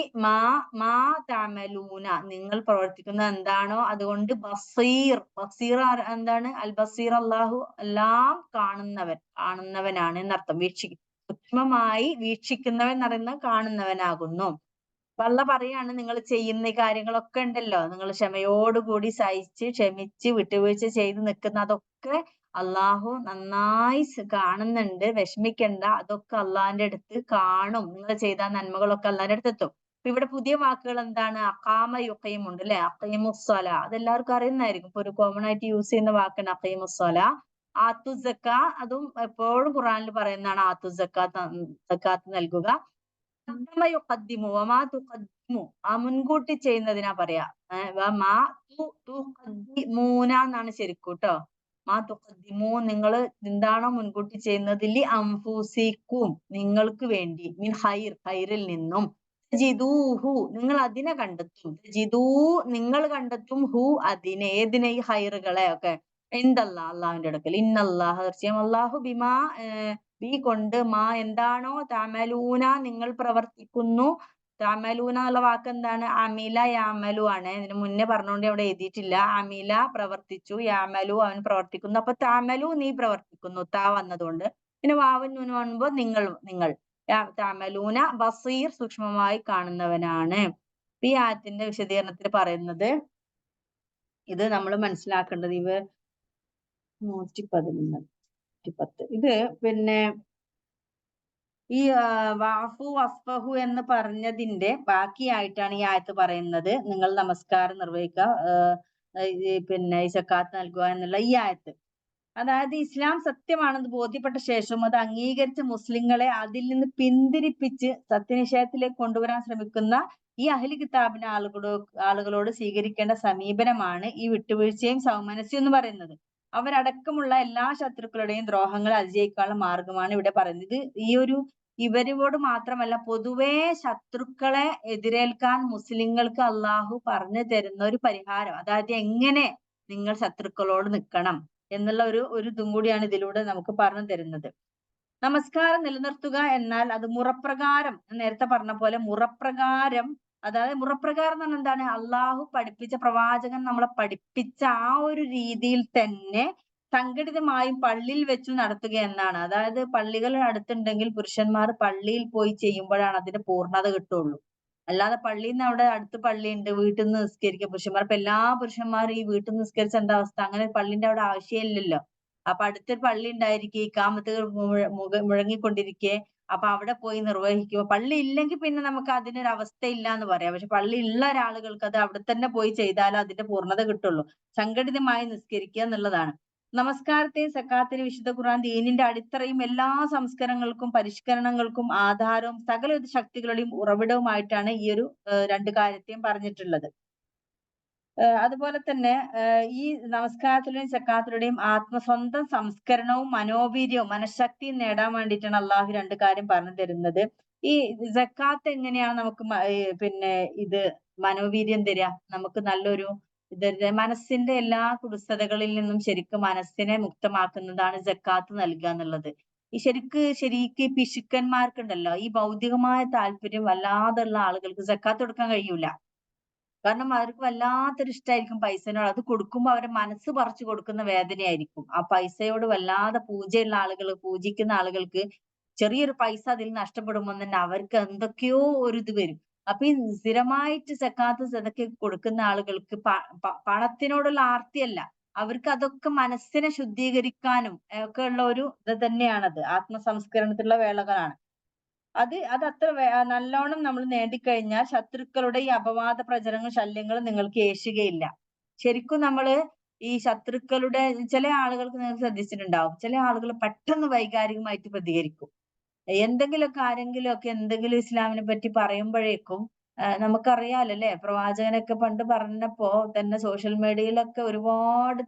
മാ തഅമലൂന നിങ്ങൾ പ്രവർത്തിക്കുന്ന എന്താണോ അതുകൊണ്ട് ബസീർ. ബസീർ എന്താണ്? അൽ ബസീർ അള്ളാഹു എല്ലാം കാണുന്നവനാണ് എന്നർത്ഥം. സൂക്ഷ്മമായി വീക്ഷിക്കുന്നവൻ എന്ന് പറയുന്നത് കാണുന്നവനാകുന്നു. അപ്പൊ അള്ളാഹ് പറയാണ്, നിങ്ങൾ ചെയ്യുന്ന ഈ കാര്യങ്ങളൊക്കെ ഉണ്ടല്ലോ, നിങ്ങൾ ക്ഷമയോടുകൂടി സഹിച്ച് ക്ഷമിച്ച് വിട്ടുവീഴ്ച ചെയ്ത് നിൽക്കുന്ന അതൊക്കെ അള്ളാഹു നന്നായി കാണുന്നുണ്ട്. വിഷമിക്കണ്ട, അതൊക്കെ അള്ളാഹിന്റെ അടുത്ത് കാണും. നിങ്ങൾ ചെയ്ത നന്മകളൊക്കെ അള്ളാഹിന്റെ അടുത്ത് എത്തും. ഇപ്പൊ ഇവിടെ പുതിയ വാക്കുകൾ എന്താണ്? അഖാമ യുഖീം ഉണ്ട് അല്ലെ? അഖീമുസ്സല അതെല്ലാവർക്കും അറിയുന്നതായിരിക്കും. ഇപ്പൊ ഒരു കോമൺ ആയിട്ട് യൂസ് ചെയ്യുന്ന വാക്കാണ് അഖീമുസ്സല. ആത്തു സക്ക അതും എപ്പോഴും ഖുറാനിൽ പറയുന്നതാണ്. ആത്തു സക്കാത്ത് നൽകുക. വമാ തുഖദ്ദിമു ആ മുൻകൂട്ടി ചെയ്യുന്നതിനാ പറയാ. വമാ തുഖദ്ദിമൂന എന്നാണ് ശരിക്കും ട്ടോ. മാ തുഖദ്ദിമു നിങ്ങൾ എന്താണോ മുൻകൂട്ടി ചെയ്യുന്നത്, ലി അൻഫുസിക്കും നിങ്ങൾക്ക് വേണ്ടി, മിൻ ഖൈറിൽ നിന്നും, തജിദൂഹു നിങ്ങൾ അതിനെ കണ്ടെത്തും, തജിദൂ നിങ്ങൾ കണ്ടെത്തും, ഹു അതിനെ, ഏതിനെ? ഈ ഖൈറുകളെ ഒക്കെ, ഇൻദല്ലാഹ് അള്ളാഹുവിന്റെ അടുക്കൽ. ഇന്നല്ലാഹ തീർച്ചയായും അള്ളാഹു, ബിമാ ബി കൊണ്ട് മാ എന്താണോ തഅമലൂന നിങ്ങൾ പ്രവർത്തിക്കുന്നു. തഅമലൂന എന്നുള്ള വാക്ക് എന്താണ്? അമില യഅമലു ആണ്. ഇതിന് മുന്നേ പറഞ്ഞുകൊണ്ട് അവിടെ എഴുതിയിട്ടില്ല. അമില പ്രവർത്തിച്ചു, യഅമലു അവൻ പ്രവർത്തിക്കുന്നു. അപ്പൊ തഅമലു നീ പ്രവർത്തിക്കുന്നു, താ വന്നതുകൊണ്ട്. പിന്നെ വാവും നൂനും വന്നുമ്പോ നിങ്ങൾ തഅമലൂന ബസീർ സൂക്ഷ്മമായി കാണുന്നവനാണ്. ഈ ആയത്തിന്റെ വിശദീകരണത്തിൽ പറയുന്നത് ഇത് നമ്മൾ മനസ്സിലാക്കേണ്ടത് 111 110 ഇത് പിന്നെ ഈ വാഫു വസ്ഫഹു എന്ന് പറഞ്ഞതിന്റെ ബാക്കിയായിട്ടാണ് ഈ ആയത്ത് പറയുന്നത്. നിങ്ങൾ നമസ്കാരം നിർവഹിക്കുക, പിന്നെ ഈ സക്കാത്ത് നൽകുക എന്നുള്ള ഈ ആയത്ത്. അതായത് ഇസ്ലാം സത്യമാണെന്ന് ബോധ്യപ്പെട്ട ശേഷം അത് അംഗീകരിച്ച മുസ്ലിങ്ങളെ അതിൽ നിന്ന് പിന്തിരിപ്പിച്ച് സത്യനിഷേധത്തിലേക്ക് കൊണ്ടുവരാൻ ശ്രമിക്കുന്ന ഈ അഹ്ലി കിതാബിന്റെ ആളുകളോട് സ്വീകരിക്കേണ്ട സമീപനമാണ് ഈ വിട്ടുവീഴ്ചയും സൗമനസ്യം എന്ന് പറയുന്നത്. അവരടക്കമുള്ള എല്ലാ ശത്രുക്കളുടെയും ദ്രോഹങ്ങളെ അതിജയിക്കാനുള്ള മാർഗമാണ് ഇവിടെ പറയുന്നത്. ഇവരോട് മാത്രമല്ല, പൊതുവേ ശത്രുക്കളെ എതിരേൽക്കാൻ മുസ്ലിങ്ങൾക്ക് അള്ളാഹു പറഞ്ഞു തരുന്ന ഒരു പരിഹാരം, അതായത് എങ്ങനെ നിങ്ങൾ ശത്രുക്കളോട് നിൽക്കണം എന്നുള്ള ഒരു ഇതും കൂടിയാണ് ഇതിലൂടെ നമുക്ക് പറഞ്ഞു തരുന്നത്. നമസ്കാരം നിലനിർത്തുക എന്നാൽ അത് മുറപ്രകാരം, നേരത്തെ പറഞ്ഞ പോലെ മുറപ്രകാരം, അതായത് മുറപ്രകാരം എന്ന് പറഞ്ഞാൽ എന്താണ്? അള്ളാഹു പഠിപ്പിച്ച, പ്രവാചകൻ നമ്മളെ പഠിപ്പിച്ച ആ ഒരു രീതിയിൽ തന്നെ സംഘടിതമായും പള്ളിയിൽ വെച്ച് നടത്തുക എന്നാണ്. അതായത് പള്ളികൾ അടുത്തുണ്ടെങ്കിൽ പുരുഷന്മാർ പള്ളിയിൽ പോയി ചെയ്യുമ്പോഴാണ് അതിന്റെ പൂർണ്ണത കിട്ടുള്ളൂ. അല്ലാതെ പള്ളിയിൽ നിന്ന് അവിടെ അടുത്ത് പള്ളിയുണ്ട്, വീട്ടിൽ നിന്ന് നിസ്കരിക്കുക പുരുഷന്മാർ. ഇപ്പൊ എല്ലാ പുരുഷന്മാരും ഈ വീട്ടിൽ നിന്ന് നിസ്കരിച്ച എന്താ അവസ്ഥ? അങ്ങനെ പള്ളിന്റെ അവിടെ ആവശ്യമില്ലല്ലോ. അപ്പൊ അടുത്തൊരു പള്ളി ഉണ്ടായിരിക്കെ, ഇഖാമത്ത് മുഴങ്ങിക്കൊണ്ടിരിക്കെ, അപ്പൊ അവിടെ പോയി നിർവഹിക്കുക. പള്ളി ഇല്ലെങ്കിൽ പിന്നെ നമുക്ക് അതിനൊരു അവസ്ഥ ഇല്ല എന്ന് പറയാം. പക്ഷെ പള്ളി ഉള്ള ഒരാളുകൾക്ക് അത് അവിടെ തന്നെ പോയി ചെയ്താൽ അതിന്റെ പൂർണ്ണത കിട്ടുള്ളൂ. സംഘടിതമായി നിസ്കരിക്കുക എന്നുള്ളതാണ്. നമസ്കാരത്തെയും സക്കാത്തിനെയും വിശുദ്ധ ഖുർആൻ ദീനിന്റെ അടിത്തറയും എല്ലാ സംസ്കരണങ്ങൾക്കും പരിഷ്കരണങ്ങൾക്കും ആധാരവും സകലവിധ ശക്തികളുടെയും ഉറവിടവുമായിട്ടാണ് ഈ ഒരു രണ്ട് കാര്യത്തെയും പറഞ്ഞിട്ടുള്ളത്. അതുപോലെ തന്നെ ഈ നമസ്കാരത്തിലൂടെയും സക്കാത്തിലൂടെയും സ്വന്തം സംസ്കരണവും മനോവീര്യവും മനഃശക്തിയും നേടാൻ വേണ്ടിയിട്ടാണ് അള്ളാഹു രണ്ട് കാര്യം പറഞ്ഞു തരുന്നത്. ഈ സക്കാത്ത് എങ്ങനെയാണ് നമുക്ക് പിന്നെ ഇത് മനോവീര്യം തരിക? നമുക്ക് നല്ലൊരു മനസ്സിന്റെ എല്ലാ കുടുസതകളിൽ നിന്നും ശരിക്കും മനസ്സിനെ മുക്തമാക്കുന്നതാണ് സക്കാത്ത് നൽകുക എന്നുള്ളത്. ഈ ശരിക്ക് പിശുക്കന്മാർക്കുണ്ടല്ലോ, ഈ ഭൗതികമായ താല്പര്യം വല്ലാതുള്ള ആളുകൾക്ക് സക്കാത്ത് കൊടുക്കാൻ കഴിയൂല. കാരണം അവർക്ക് വല്ലാത്തൊരു ഇഷ്ടമായിരിക്കും പൈസനോട്. അത് കൊടുക്കുമ്പോ അവരെ മനസ്സ് പറിച്ചു കൊടുക്കുന്ന വേദനയായിരിക്കും. ആ പൈസയോട് വല്ലാതെ പൂജയുള്ള ആളുകൾ, പൂജിക്കുന്ന ആളുകൾക്ക് ചെറിയൊരു പൈസ അതിൽ നഷ്ടപ്പെടുമ്പോൾ തന്നെ അവർക്ക് എന്തൊക്കെയോ ഒരു ഇത് വരും. അപ്പൊ ഈ സ്ഥിരമായിട്ട് സക്കാത്ത് സദക്ക കൊടുക്കുന്ന ആളുകൾക്ക് പണത്തിനോടുള്ള ആർത്തിയല്ല, അവർക്ക് അതൊക്കെ മനസ്സിനെ ശുദ്ധീകരിക്കാനും ഒക്കെ ഉള്ള ഒരു ഇത് തന്നെയാണത്. ആത്മസംസ്കരണത്തിലുള്ള വേളകളാണ്. അതത്ര നല്ലോണം നമ്മൾ നേടിക്കഴിഞ്ഞാൽ ശത്രുക്കളുടെ ഈ അപവാദ പ്രചരണങ്ങൾ, ശല്യങ്ങൾ നിങ്ങൾക്ക് ഏശുകയില്ല. ശരിക്കും നമ്മള് ഈ ശത്രുക്കളുടെ ചില ആളുകൾക്ക് നിങ്ങൾ ശ്രദ്ധിച്ചിട്ടുണ്ടാവും, ചില ആളുകൾ പെട്ടെന്ന് വൈകാരികമായിട്ട് പ്രതികരിക്കും. എന്തെങ്കിലുമൊക്കെ ആരെങ്കിലുമൊക്കെ എന്തെങ്കിലും ഇസ്ലാമിനെ പറ്റി പറയുമ്പോഴേക്കും നമുക്കറിയാലോ അല്ലെ, പ്രവാചകനൊക്കെ പണ്ട് പറഞ്ഞപ്പോ തന്നെ സോഷ്യൽ മീഡിയയിലൊക്കെ ഒരുപാട്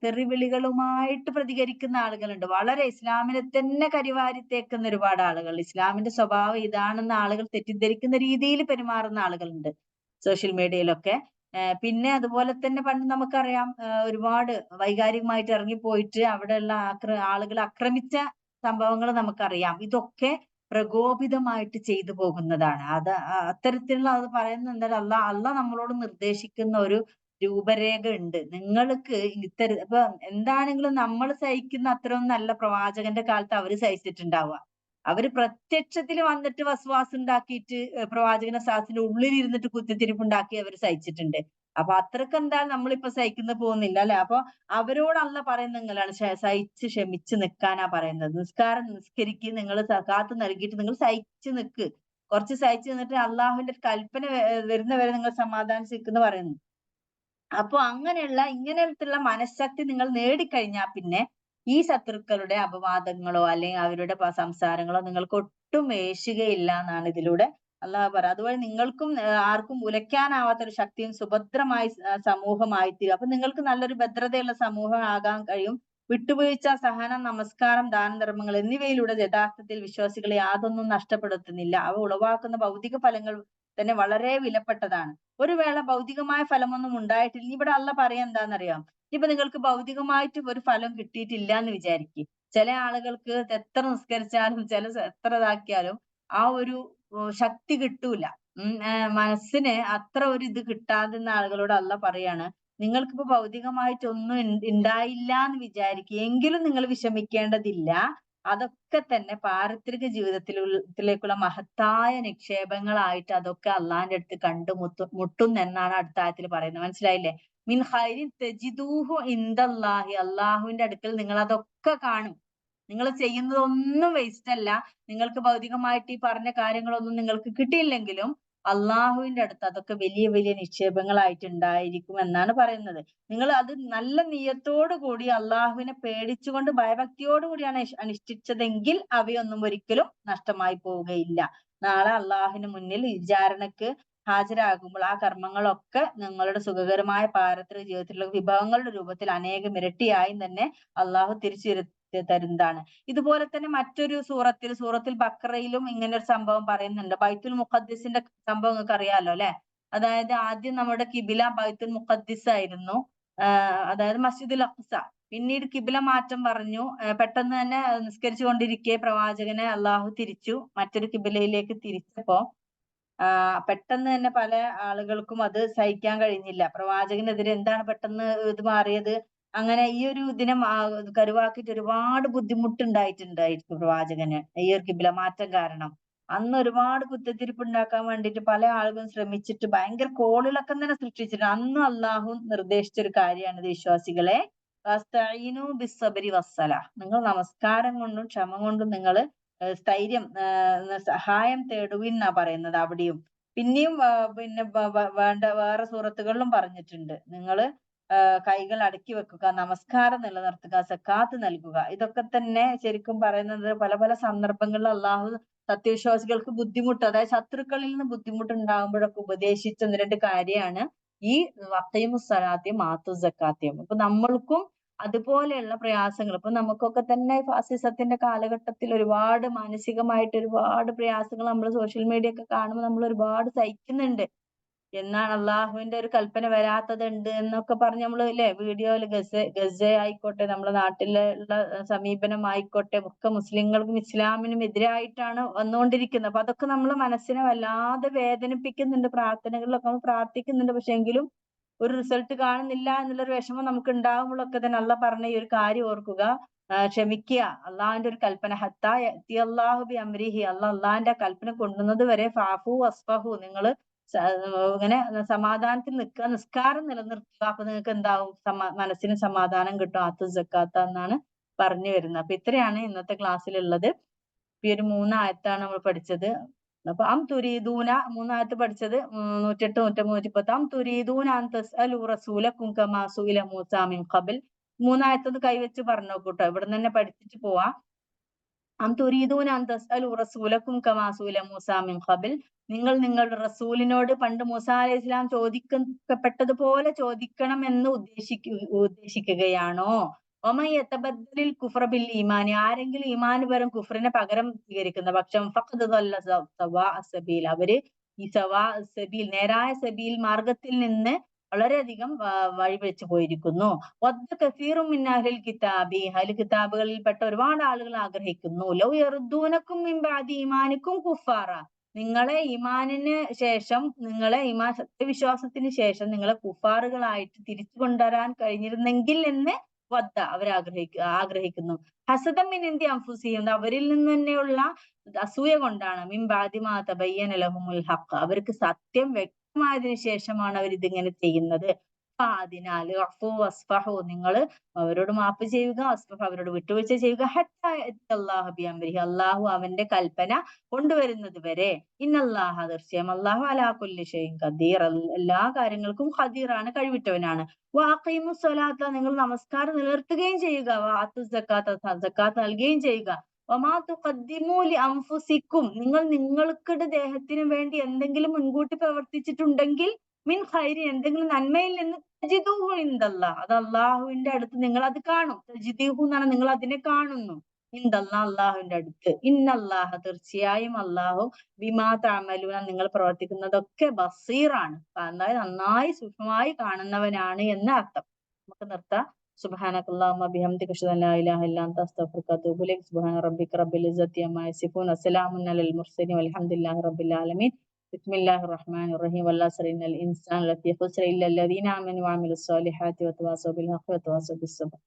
തെറിവിളികളുമായിട്ട് പ്രതികരിക്കുന്ന ആളുകളുണ്ട്. വളരെ ഇസ്ലാമിനെ തന്നെ കരിവാരിത്തേക്കുന്ന ഒരുപാട് ആളുകൾ, ഇസ്ലാമിന്റെ സ്വഭാവം ഇതാണെന്ന് ആളുകൾ തെറ്റിദ്ധരിക്കുന്ന രീതിയിൽ പെരുമാറുന്ന ആളുകളുണ്ട് സോഷ്യൽ മീഡിയയിലൊക്കെ. പിന്നെ അതുപോലെ തന്നെ പണ്ട് നമുക്കറിയാം, ഒരുപാട് വൈകാരികമായിട്ട് ഇറങ്ങിപ്പോയിട്ട് അവിടെയുള്ള ആളുകളെ ആക്രമിച്ച സംഭവങ്ങൾ നമുക്കറിയാം. ഇതൊക്കെ പ്രകോപിതമായിട്ട് ചെയ്തു പോകുന്നതാണ്. അത്തരത്തിലുള്ള അത് പറയുന്നത് എന്തായാലും അല്ല നമ്മളോട് നിർദ്ദേശിക്കുന്ന ഒരു രൂപരേഖ ഉണ്ട്. നിങ്ങൾക്ക് ഇപ്പൊ എന്താണെങ്കിലും നമ്മൾ സഹിക്കുന്ന അത്രയൊന്നും അല്ല പ്രവാചകന്റെ കാലത്ത് അവര് സഹിച്ചിട്ടുണ്ടാവുക. അവര് പ്രത്യക്ഷത്തിൽ വന്നിട്ട് വസ്വാസ് ഉണ്ടാക്കിയിട്ട് പ്രവാചകന്റെ ശാസ്ത്രത്തിന്റെ ഉള്ളിലിരുന്നിട്ട് കുത്തിത്തിരിപ്പുണ്ടാക്കി അവര് സഹിച്ചിട്ടുണ്ട്. അപ്പൊ അത്രക്ക് എന്തായാലും നമ്മളിപ്പോ സഹിക്കുന്ന പോകുന്നില്ല അല്ലെ. അപ്പൊ അവരോട് അല്ല പറയുന്നത് നിങ്ങളാണ് സഹിച്ച് ക്ഷമിച്ച് നിൽക്കാനാ പറയുന്നത്. നിസ്കരിക്ക്, നിങ്ങൾ സകാത്ത് നൽകിയിട്ട് നിങ്ങൾ സഹിച്ച് നിൽക്ക്, കുറച്ച് സഹിച്ച് നിന്നിട്ട് അള്ളാഹുവിന്റെ കൽപ്പന വരുന്നവരെ നിങ്ങൾ സമാധാനിച്ചിരിക്കുന്നു പറയുന്നു. അപ്പൊ ഇങ്ങനത്തുള്ള മനഃശക്തി നിങ്ങൾ നേടിക്കഴിഞ്ഞാൽ പിന്നെ ഈ ശത്രുക്കളുടെ അപവാദങ്ങളോ അല്ലെങ്കിൽ അവരുടെ സംസാരങ്ങളോ നിങ്ങൾക്ക് ഒട്ടും ഏശുകയില്ല എന്നാണ് ഇതിലൂടെ അള്ളാഹു പറയുക. അതുവഴി നിങ്ങൾക്കും ആർക്കും ഉലയ്ക്കാനാവാത്തൊരു ശക്തിയും സുഭദ്രമായി സമൂഹമായി തീരും. അപ്പൊ നിങ്ങൾക്ക് നല്ലൊരു ഭദ്രതയുള്ള സമൂഹം ആകാൻ കഴിയും. വിട്ടുവീഴ്ച, സഹനം, നമസ്കാരം, ദാനധർമ്മങ്ങൾ എന്നിവയിലൂടെ യഥാർത്ഥത്തിൽ വിശ്വാസികളെ യാതൊന്നും നഷ്ടപ്പെടുത്തുന്നില്ല. അവ ഉളവാക്കുന്ന ഭൗതിക ഫലങ്ങൾ തന്നെ വളരെ വിലപ്പെട്ടതാണ്. ഒരു വേള ഭൗതികമായ ഫലമൊന്നും ഉണ്ടായിട്ടില്ല. ഇവിടെ അള്ള പറയാ എന്താണെന്നറിയാം, ഇപ്പൊ നിങ്ങൾക്ക് ഭൗതികമായിട്ട് ഒരു ഫലം കിട്ടിയിട്ടില്ല എന്ന് വിചാരിക്കും. ചില ആളുകൾക്ക് എത്ര നിസ്കരിച്ചാലും എത്ര ഇതാക്കിയാലും ആ ഒരു ശക്തി കിട്ടൂല. മനസ്സിന് അത്ര ഒരു ഇത് കിട്ടാതിരുന്ന ആളുകളോട് അള്ളാഹ് പറയാണ്, നിങ്ങൾക്കിപ്പോ ഭൗതികമായിട്ടൊന്നും ഉണ്ടായില്ല എന്ന് വിചാരിക്കുക, എങ്കിലും നിങ്ങൾ വിഷമിക്കേണ്ടതില്ല. അതൊക്കെ തന്നെ പാരത്രിക ജീവിതത്തിലേക്കുള്ള മഹത്തായ നിക്ഷേപങ്ങളായിട്ട് അതൊക്കെ അള്ളാന്റെ അടുത്ത് മുട്ടും എന്നാണ് അടുത്ത ആയത്തിൽ പറയുന്നത്. മനസ്സിലായില്ലേ? മിൻ ഖൈരിൻ തജിദൂഹു ഇൻദല്ലാഹി, അള്ളാഹുവിന്റെ അടുക്കൽ നിങ്ങൾ അതൊക്കെ കാണും. നിങ്ങൾ ചെയ്യുന്നതൊന്നും വേസ്റ്റ് അല്ല. നിങ്ങൾക്ക് ഭൗതികമായിട്ട് ഈ പറഞ്ഞ കാര്യങ്ങളൊന്നും നിങ്ങൾക്ക് കിട്ടിയില്ലെങ്കിലും അള്ളാഹുവിന്റെ അടുത്ത് അതൊക്കെ വലിയ വലിയ നിക്ഷേപങ്ങളായിട്ട് ഉണ്ടായിരിക്കും എന്നാണ് പറയുന്നത്. നിങ്ങൾ അത് നല്ല നിയ്യത്തോടു കൂടി അള്ളാഹുവിനെ പേടിച്ചുകൊണ്ട് ഭയഭക്തിയോടു കൂടിയാണ് അനുഷ്ഠിച്ചതെങ്കിൽ അവയൊന്നും ഒരിക്കലും നഷ്ടമായി പോവുകയില്ല. നാളെ അള്ളാഹുവിന് മുന്നിൽ വിചാരണക്ക് ഹാജരാകുമ്പോൾ ആ കർമ്മങ്ങളൊക്കെ നിങ്ങളുടെ സുഖകരമായ പാരത്രിക ജീവിതത്തിലുള്ള വിഭവങ്ങളുടെ രൂപത്തിൽ അനേകം ഇരട്ടിയായി തന്നെ അള്ളാഹു തിരിച്ചു തരുന്നതാണ്. ഇതുപോലെ തന്നെ മറ്റൊരു സൂറത്തിൽ ബക്കറയിലും ഇങ്ങനെ ഒരു സംഭവം പറയുന്നുണ്ട്. ബൈത്തുൽ മുഖദ്ദിസിന്റെ സംഭവം നിങ്ങൾക്ക് അറിയാലോ അല്ലെ? അതായത് ആദ്യം നമ്മുടെ കിബില ബൈത്തുൽ മുഖദ്ദിസ് ആയിരുന്നു. അതായത് മസ്ജിദുൽ അഖ്സ. പിന്നീട് കിബില മാറ്റം പറഞ്ഞു. പെട്ടെന്ന് തന്നെ നിസ്കരിച്ചു കൊണ്ടിരിക്കെ പ്രവാചകനെ അള്ളാഹു മറ്റൊരു കിബിലയിലേക്ക് തിരിച്ചപ്പോ പെട്ടെന്ന് തന്നെ പല ആളുകൾക്കും അത് സഹിക്കാൻ കഴിഞ്ഞില്ല. പ്രവാചകനെതിരെ എന്താണ് പെട്ടെന്ന് ഇത് മാറിയത്? അങ്ങനെ ഈ ഒരു ഇതിനെ കരുവാക്കിയിട്ട് ഒരുപാട് ബുദ്ധിമുട്ടുണ്ടായിട്ടുണ്ടായിരിക്കും പ്രവാചകന് ഈ ഒരു കിബില മാറ്റം കാരണം. അന്ന് ഒരുപാട് കുത്തിത്തിരിപ്പ് ഉണ്ടാക്കാൻ വേണ്ടിയിട്ട് പല ആളുകളും ശ്രമിച്ചിട്ട് ഭയങ്കര കോളിളക്കം തന്നെ സൃഷ്ടിച്ചിട്ടുണ്ട്. അന്ന് അള്ളാഹു നിർദ്ദേശിച്ച ഒരു കാര്യമാണ് വിശ്വാസികളെ, ബിസ്സബരി വസ്സല, നിങ്ങൾ നമസ്കാരം കൊണ്ടും ക്ഷമ കൊണ്ടും നിങ്ങൾ സ്ഥൈര്യം സഹായം തേടുവിൻ എന്നാ പറയുന്നത് അവിടെയും. പിന്നെയും പിന്നെ വേറെ സൂറത്തുകളിലും പറഞ്ഞിട്ടുണ്ട്. നിങ്ങൾ കൈകൾ അടക്കി വെക്കുക, നമസ്കാരം നിലനിർത്തുക, സക്കാത്ത് നൽകുക. ഇതൊക്കെ തന്നെ ശരിക്കും പറയുന്നത് പല പല സന്ദർഭങ്ങളിൽ അള്ളാഹു സത്യവിശ്വാസികൾക്ക് ബുദ്ധിമുട്ട്, അതായത് ശത്രുക്കളിൽ നിന്ന് ബുദ്ധിമുട്ട് ഉണ്ടാകുമ്പോഴൊക്കെ ഉപദേശിച്ച ഒന്ന് രണ്ട് കാര്യമാണ് ഈ വഖീമുസ്സലാത്തിയും ആത്തു സക്കാത്തിയും. അപ്പൊ നമ്മൾക്കും അതുപോലെയുള്ള പ്രയാസങ്ങൾ, ഇപ്പൊ നമുക്കൊക്കെ തന്നെ ഫാസിസത്തിന്റെ കാലഘട്ടത്തിൽ ഒരുപാട് മാനസികമായിട്ട് ഒരുപാട് പ്രയാസങ്ങൾ നമ്മൾ സോഷ്യൽ മീഡിയ ഒക്കെ കാണുമ്പോൾ നമ്മൾ ഒരുപാട് സഹിക്കുന്നുണ്ട്. എന്നാണ് അള്ളാഹുവിന്റെ ഒരു കൽപ്പന വരാത്തതുണ്ട് എന്നൊക്കെ പറഞ്ഞ് നമ്മൾ അല്ലെ വീഡിയോയില് ഗസ ആയിക്കോട്ടെ, നമ്മുടെ നാട്ടിലുള്ള സമീപനം ആയിക്കോട്ടെ, ഒക്കെ മുസ്ലിങ്ങൾക്കും ഇസ്ലാമിനും എതിരായിട്ടാണ് വന്നുകൊണ്ടിരിക്കുന്നത്. അപ്പൊ അതൊക്കെ നമ്മളെ മനസ്സിനെ വല്ലാതെ വേദനിപ്പിക്കുന്നുണ്ട്. പ്രാർത്ഥനകളിലൊക്കെ നമ്മൾ പ്രാർത്ഥിക്കുന്നുണ്ട്. പക്ഷെ എങ്കിലും ഒരു റിസൾട്ട് കാണുന്നില്ല എന്നുള്ളൊരു വിഷമം നമുക്ക് ഉണ്ടാകുമ്പോഴൊക്കെ തന്നെ അള്ളാഹ് പറഞ്ഞ ഈ ഒരു കാര്യം ഓർക്കുക, ക്ഷമിക്കുക. അള്ളാഹിന്റെ ഒരു കൽപ്പന, ഹത്താ യഅതി അല്ലാഹു ബി അംരിഹി, അള്ളാഹിന്റെ കൽപ്പന കൊണ്ടുവന്നത് വരെ ഫാഫു വസ്ഫഹു, നിങ്ങൾ ഇങ്ങനെ സമാധാനത്തിൽ നിൽക്കുക, നിസ്കാരം നിലനിർത്തുക. അപ്പൊ നിങ്ങൾക്ക് എന്താവും? മനസ്സിന് സമാധാനം കിട്ടും. ആത്തു സക്കാത്ത എന്നാണ് പറഞ്ഞു വരുന്നത്. അപ്പൊ ഇത്രയാണ് ഇന്നത്തെ ക്ലാസ്സിലുള്ളത്. ഈ ഒരു 3 ആയത്താണ് നമ്മൾ പഠിച്ചത്. അപ്പൊ തുരീദൂന 3 ആയത്ത് പഠിച്ചത് 108, 109, 110. തുരീദൂന അൻ തസ്അലു റസൂലക്കും കമാ സുഇല മൂസാ മിൻ ഖബൽ. 3 ആയത്തൊന്ന് കൈവച്ച് പറഞ്ഞു നോക്കൂട്ടോ, ഇവിടെ തന്നെ പഠിച്ചിട്ട് പോവാം. തുരീദൂന അൻ തസ്അലു റസൂലക്കും കമാ സുഇല മൂസാ മിൻ ഖബൽ. നിങ്ങൾ നിങ്ങളുടെ റസൂലിനോട് പണ്ട് മൂസാ അലൈഹി ഇസ്ലാം ചോദിക്കപ്പെട്ടതുപോലെ ചോദിക്കണം എന്ന് ഉദ്ദേശിക്കുകയാണോ? ഒമൻ യതബദ്ദലിൽ കുഫ്ര ബിൽ ഈമാൻ, ആരെങ്കിലും ഈമാന് പകരം കുഫ്രിനെ പകരം സ്വീകരിക്കുന്ന പക്ഷം ഫഖദ് ളല്ല സവാഅ സബീൽ, അവര് ഈ സവാഅ സബീൽ നേരായ സബീൽ മാർഗത്തിൽ നിന്ന് വളരെയധികം വഴിപിഴച്ചു പോയിരിക്കുന്നു. വദ്ദ കസീറും മിൻ അഹ്ലിൽ കിതാബി, അഹ്ലു കിതാബുകളിൽപ്പെട്ട ഒരുപാട് ആളുകൾ ആഗ്രഹിക്കുന്നു. ലൗ യറുദ്ദൂനക്കും മിൻ ബഅദി ഈമാനിക്കും കുഫാറ, നിങ്ങളെ ഈമാനിന് ശേഷം, നിങ്ങളെ സത്യവിശ്വാസത്തിന് ശേഷം നിങ്ങളെ കുഫാറുകളായിട്ട് തിരിച്ചു കൊണ്ടുവരാൻ കഴിഞ്ഞിരുന്നെങ്കിൽ എന്ന് വദ്ദ അവർ ആഗ്രഹിക്കുന്നു. ഹസദം മിൻ ഇന്ദി അൻഫുസിഹിം, അവരിൽ നിന്ന് തന്നെയുള്ള അസൂയ കൊണ്ടാണ്. മിൻ ബഅദി മാ തബയ്യന ലഹുമുൽ ഹഖ്, അവർക്ക് സത്യം വ്യക്തമായതിനു ശേഷമാണ് അവർ ഇതിങ്ങനെ ചെയ്യുന്നത്. അതിനാൽ നിങ്ങൾ അവരോട് മാപ്പ് ചെയ്യുക, അവരോട് വിട്ടുവീഴ്ച ചെയ്യുക. ഹത്താ യഅതി അല്ലാഹു ബി അംരിഹി, അള്ളാഹു അവന്റെ കൽപ്പന കൊണ്ടുവരുന്നത് വരെ. ഇന്നല്ലാഹ, തീർച്ചയായും അള്ളാഹു അലാ കുല്ലി ഷൈഇൻ ഖദീർ, എല്ലാ കാര്യങ്ങൾക്കും ഖദീറാണ്, കഴിവിട്ടവനാണ്. വഅഖീമുസ് സ്വലാത്ത, നിങ്ങൾ നമസ്കാരം നിലനിർത്തുകയും ചെയ്യുക. വആതു സക്കാത്ത, സക്കാത്ത് നൽകുകയും ചെയ്യുക. വമാ തുഖദ്ദിമൂ ലി അൻഫുസിക്കും, നിങ്ങൾ നിങ്ങൾക്കുടെ ദേഹത്തിന് വേണ്ടി എന്തെങ്കിലും മുൻകൂട്ടി പ്രവർത്തിച്ചിട്ടുണ്ടെങ്കിൽ മിൻ ഖൈരി, എന്തെങ്കിലും നന്മയിൽ നിന്ന്, തജിദൂഹു ഇൻദല്ലാഹ്, അത് അള്ളാഹുവിന്റെ അടുത്ത് നിങ്ങൾ അത് കാണും. തജിദൂഹു എന്നാണ് നിങ്ങൾ അതിനെ കാണുന്നു. ഇൻദല്ലാഹ്, അള്ളാഹുവിന്റെ അടുത്ത്. ഇന്നല്ലാഹ, തീർച്ചയായും അള്ളാഹു ബിമാ തഅമലൂന, നിങ്ങൾ പ്രവർത്തിക്കുന്നതൊക്കെ ബസീറാണ്, അതായത് നന്നായി സൂക്ഷ്മമായി കാണുന്നവനാണ് എന്ന് അർത്ഥം. നമുക്ക് നിർത്താം. സുബ്ഹാനകല്ലാഹുമ്മ ബിഹംദിക അഷ്ഹദു അൻ ലാ ഇലാഹ ഇല്ല അൻത അസ്തഗ്ഫിറുക വഅതൂബു ഇലൈക്. സുബ്ഹാന റബ്ബിക റബ്ബിൽ ഇസ്സത്തി അമ്മാ യസിഫൂൻ വസ്സലാമുൻ അലൽ മുർസലീൻ വൽഹംദുലില്ലാഹി റബ്ബിൽ ആലമീൻ. ബിസ്മില്ലാഹിർ റഹ്മാനിർ റഹീം. വൽ ഇന്നൽ ഇൻസാന ലഫീ ഖുസ്ർ ഇല്ലൽ ലദീന ആമനു വഅമിലുസ് സ്വാലിഹാത്തി വതവാസൗ ബിൽ ഹഖ് വതവാസൗ ബിസ് സബ്ർ.